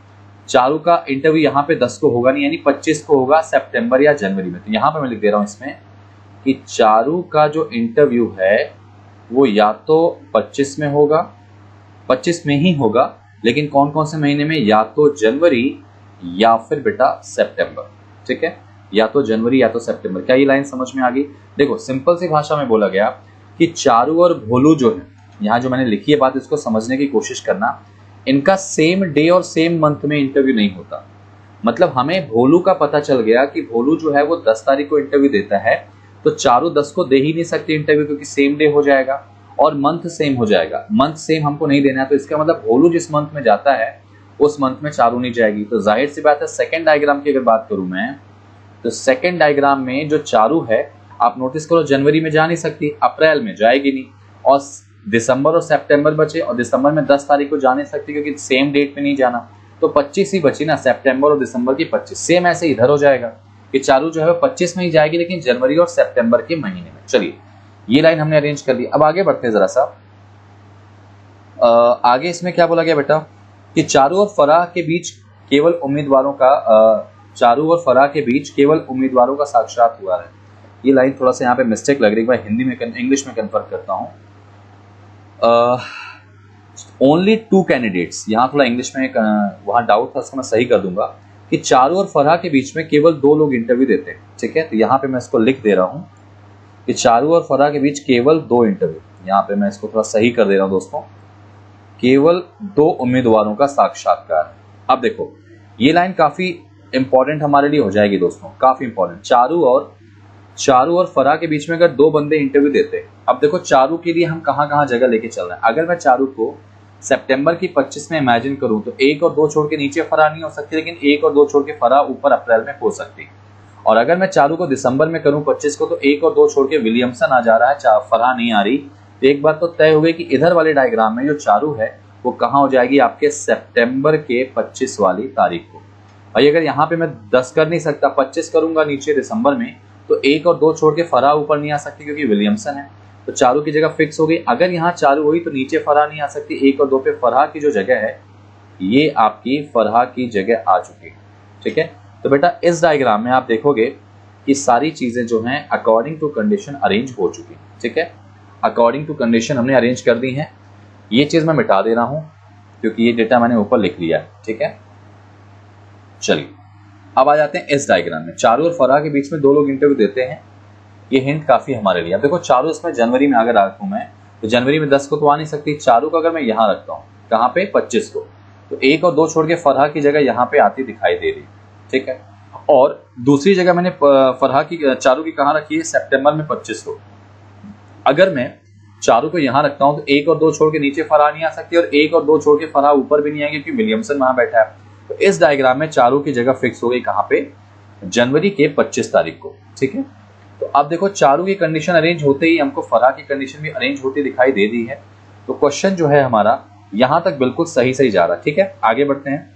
चारू का इंटरव्यू यहाँ पे 10 को होगा नहीं, यानी 25 को होगा सितंबर या जनवरी में। तो यहाँ पे मैं लिख दे रहा हूँ इसमें कि चारू का जो इंटरव्यू है वो या तो 25 में होगा, 25 में ही होगा, लेकिन कौन कौन से महीने में, या तो जनवरी या फिर बेटा सितंबर, ठीक है। या तो जनवरी या तो सितंबर। क्या ये लाइन समझ में आ गई? देखो सिंपल सी भाषा में बोला गया कि चारू और भोलू जो है, यहाँ जो मैंने लिखी है बात, इसको समझने की कोशिश करना, इनका सेम डे और सेम मंथ में इंटरव्यू नहीं होता। मतलब हमें भोलू का पता चल गया कि भोलू जो है वो 10 तारीख को इंटरव्यू देता है, तो चारू 10 को दे ही नहीं सकती इंटरव्यू, क्योंकि सेम डे हो जाएगा और मंथ सेम हो जाएगा। मंथ सेम हमको नहीं देना है, तो इसका मतलब भोलू जिस मंथ में जाता है उस मंथ में चारू नहीं जाएगी। तो जाहिर सी बात है सेकेंड डायग्राम की अगर बात करूं मैं, तो सेकेंड डायग्राम में जो चारू है, आप नोटिस करो जनवरी में जा नहीं सकती, अप्रैल में जाएगी नहीं, और दिसंबर और सितंबर बचे, और दिसंबर में 10 तारीख को जा नहीं सकती क्योंकि सेम डेट में नहीं जाना, तो 25 ही बची ना, सितंबर और दिसंबर की 25। सेम ऐसे इधर हो जाएगा कि चारू जो है वो 25 में ही जाएगी, लेकिन जनवरी और सितंबर के महीने में। चलिए ये लाइन हमने अरेंज कर ली। अब आगे बढ़ते हैं जरा सा। आगे इसमें क्या बोला गया बेटा कि चारू और फराह के बीच केवल उम्मीदवारों का साक्षात हुआ है। ये लाइन थोड़ा सा यहाँ पे मिस्टेक लग रही है, मैं हिंदी में इंग्लिश में कन्वर्ट करता हूँ। ओनली 2 कैंडिडेट्स, यहाँ थोड़ा इंग्लिश में वहाँ डाउट था, उसको मैं सही कर दूंगा कि चारू और फराह के बीच में केवल 2 लोग इंटरव्यू देते हैं। ठीक है, तो यहाँ पे मैं इसको लिख दे रहा हूँ कि चारू और फराह के बीच केवल 2 इंटरव्यू। यहाँ पे मैं इसको थोड़ा सही कर दे रहा हूँ दोस्तों, केवल 2 उम्मीदवारों का साक्षात्कार। अब देखो ये लाइन काफी इंपॉर्टेंट हमारे लिए हो जाएगी दोस्तों, काफी इंपॉर्टेंट। चारू और फराह के बीच में अगर 2 बंदे इंटरव्यू देते हैं, अब देखो चारू के लिए हम कहाँ कहाँ जगह लेके चल रहे हैं। अगर मैं चारू को सितंबर की 25 में इमेजिन करूं तो 1 और 2 छोड़ के नीचे फराह नहीं हो सकती, लेकिन 1 और 2 छोड़ के फराह ऊपर अप्रैल में हो सकती। और अगर मैं चारू को दिसंबर में करूं 25 को, तो 1 और 2 छोड़ के विलियमसन आ जा रहा है, फराह नहीं आ रही। तो एक बात तो तय हो गई कि इधर वाले डायग्राम में जो चारू है वो कहाँ हो जाएगी, आपके सितंबर के 25 वाली तारीख को। भाई अगर यहाँ पे मैं 10 कर नहीं सकता, 25 करूंगा नीचे दिसंबर में, तो 1 और 2 छोड़ के फराह ऊपर नहीं आ सकती क्योंकि विलियमसन है, तो चारू की जगह फिक्स हो गई। अगर यहाँ चारू हुई तो नीचे फराह नहीं आ सकती, 1 और 2 पे फराह की जो जगह है ये आपकी फराह की जगह आ चुकी है। ठीक है, तो बेटा इस डायग्राम में आप देखोगे कि सारी चीजें जो हैं अकॉर्डिंग टू कंडीशन अरेंज हो चुकी। ठीक है, अकॉर्डिंग टू कंडीशन हमने अरेंज कर दी है। ये चीज मैं मिटा दे रहा हूं क्योंकि ये डेटा मैंने ऊपर लिख लिया है। ठीक है, चलिए अब आ जाते हैं इस डायग्राम में। चारू और फराह के बीच में 2 लोग इंटरव्यू देते हैं, ये हिंट काफी हमारे लिए। अब देखो चारू इसमें जनवरी में अगर रखूं मैं, तो जनवरी में 10 को तो आ नहीं सकती। चारू को अगर मैं यहाँ रखता हूँ, कहाँ पे, 25 को, तो 1 और 2 छोड़ के फराह की जगह यहाँ पे आती दिखाई दे रही। ठीक है, और दूसरी जगह मैंने फराह की, चारू की कहाँ रखी है, सितंबर में 25 को। अगर मैं चारू को यहाँ रखता हूँ तो 1 और 2 छोड़ के नीचे फराह नहीं आ सकती, और 1 और 2 छोड़ के फराह ऊपर भी नहीं आएंगे क्योंकि विलियमसन वहां बैठा है। तो इस डायग्राम में चारू की जगह फिक्स हो गई कहाँ पे, जनवरी के 25 तारीख को। ठीक है, तो अब देखो चारू की कंडीशन अरेंज होते ही हमको फराह की कंडीशन भी अरेंज होती दिखाई दे दी है। तो क्वेश्चन जो है हमारा यहां तक बिल्कुल सही जा रहा है। ठीक है, आगे बढ़ते हैं।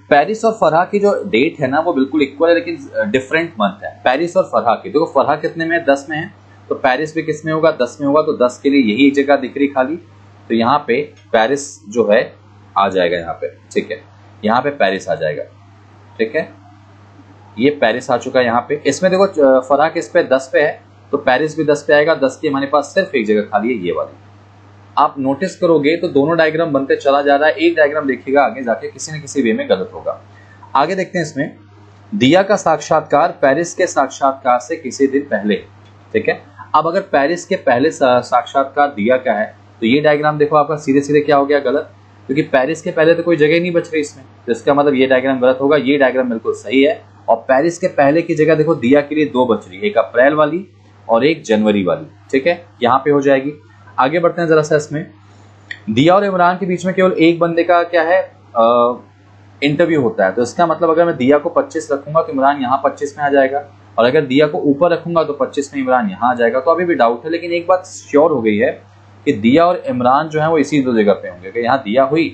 पेरिस और फराह की जो डेट है ना वो बिल्कुल इक्वल है, लेकिन डिफरेंट मंथ है पेरिस और फराह की। देखो फराह कितने में है, 10 में है, तो पेरिस भी किस में होगा, 10 में होगा। तो 10 के लिए यही जगह दिख रही खाली, तो यहाँ पे पेरिस जो है आ जाएगा यहाँ पे। ठीक है, यहाँ पे पेरिस आ जाएगा। ठीक है, ये पेरिस आ चुका है यहाँ पे। इसमें देखो फराह किस पे, 10 पे है, तो पेरिस भी 10 पे आएगा। 10 की हमारे पास सिर्फ एक जगह खाली है, ये वाली। आप नोटिस करोगे तो दोनों डायग्राम बनते चला जा रहा है, एक डायग्राम देखिएगा आगे जाके किसी न किसी वे में गलत होगा। आगे देखते हैं इसमें, दिया का साक्षात्कार पेरिस के साक्षात्कार से किसी दिन पहले। ठीक है, अब अगर पेरिस के पहले साक्षात्कार दिया का है, तो ये डायग्राम देखो आपका सीधे सीधे क्या हो गया, गलत, क्योंकि पेरिस के पहले तो कोई जगह नहीं बच रही इसमें, तो इसका मतलब ये डायग्राम गलत होगा। ये डायग्राम बिल्कुल सही है, और पेरिस के पहले की जगह देखो दिया के लिए 2 बच रही है, एक अप्रैल वाली और एक जनवरी वाली। ठीक है, यहाँ पे हो जाएगी। आगे बढ़ते हैं जरा सा। इसमें दिया और इमरान के बीच में केवल एक बंदे का क्या है, इंटरव्यू होता है। तो इसका मतलब अगर मैं दिया को 25 रखूंगा तो इमरान यहाँ 25 में आ जाएगा, और अगर दिया को ऊपर रखूंगा तो 25 में इमरान यहाँ आ जाएगा। तो अभी भी डाउट है, लेकिन एक बात श्योर हो गई है कि दिया और इमरान जो है वो इसी 2 जगह पे होंगे। अगर यहाँ दिया हुई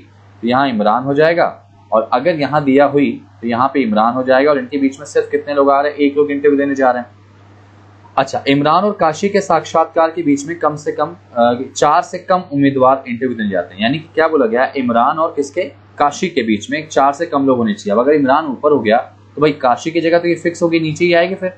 तो यहाँ इमरान हो जाएगा, और अगर यहाँ दिया हुई तो यहाँ पे इमरान हो जाएगा। और इनके बीच में सिर्फ कितने लोग आ रहे हैं, 1 लोग इंटरव्यू देने जा रहे हैं। अच्छा, इमरान और काशी के साक्षात्कार के बीच में कम से कम 4 से कम उम्मीदवार इंटरव्यू देने जाते हैं। यानी कि क्या बोला गया, इमरान और किसके, काशी के बीच में 4 से कम लोग होने चाहिए। अब अगर इमरान ऊपर हो गया तो भाई काशी की जगह तो ये फिक्स होगी, नीचे ही आएगी, फिर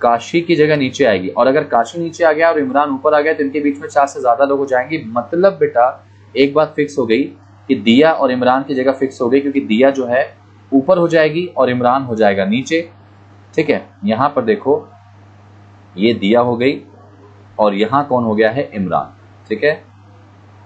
काशी की जगह नीचे आएगी। और अगर काशी नीचे आ गया और इमरान ऊपर आ गया तो इनके बीच में 4 से ज्यादा लोग हो जाएंगे। मतलब बेटा एक बात फिक्स हो गई कि दिया और इमरान की जगह फिक्स हो गई, क्योंकि दिया जो है ऊपर हो जाएगी और इमरान हो जाएगा नीचे। ठीक है, यहां पर देखो ये दिया हो गई और यहां कौन हो गया है, इमरान। ठीक है,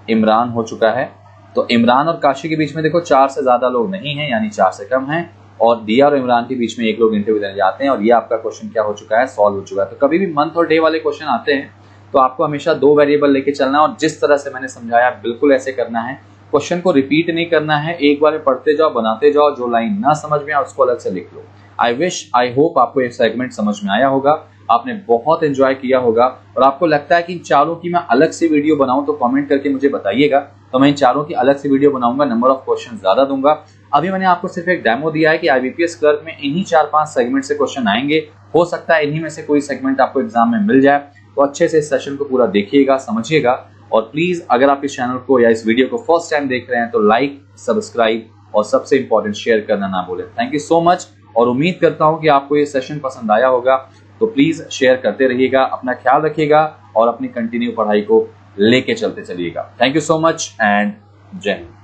इमरान हो चुका है। तो इमरान और काशी के बीच में देखो 4 से ज्यादा लोग नहीं हैं, यानी 4 से कम हैं, और दिया और इमरान के बीच में 1 लोग इंटरव्यू देने जाते हैं, और ये आपका क्वेश्चन क्या हो चुका है, सॉल्व हो चुका है। तो कभी भी मंथ और डे वाले क्वेश्चन आते हैं तो आपको हमेशा 2 वेरिएबल लेके चलना है, और जिस तरह से मैंने समझाया बिल्कुल ऐसे करना है। क्वेश्चन को रिपीट नहीं करना है, एक बार में पढ़ते जाओ, बनाते जाओ, जो लाइन ना समझ में आए उसको अलग से लिख लो। आई होप आपको ये सेगमेंट समझ में आया होगा, आपने बहुत एंजॉय किया होगा, और आपको लगता है कि इन चारों की मैं अलग से वीडियो बनाऊं तो कमेंट करके मुझे बताइएगा, तो मैं इन चारों की अलग से वीडियो बनाऊंगा, नंबर ऑफ क्वेश्चन ज्यादा दूंगा। अभी मैंने आपको सिर्फ एक डेमो दिया है कि आईबीपीएस क्लर्क में इन्हीं 4-5 सेगमेंट से क्वेश्चन आएंगे, हो सकता है इन्हीं में से कोई सेगमेंट आपको एग्जाम में मिल जाए। तो अच्छे से इस सेशन को पूरा देखिएगा, समझिएगा, और प्लीज अगर आप इस चैनल को या इस वीडियो को फर्स्ट टाइम देख रहे हैं तो लाइक, सब्सक्राइब और सबसे इंपॉर्टेंट शेयर करना ना भूलें। थैंक यू सो मच, और उम्मीद करता हूं कि आपको ये सेशन पसंद आया होगा। तो प्लीज शेयर करते रहिएगा, अपना ख्याल रखिएगा और अपनी कंटिन्यू पढ़ाई को लेके चलते चलिएगा। Thank you so much and जय हिंद।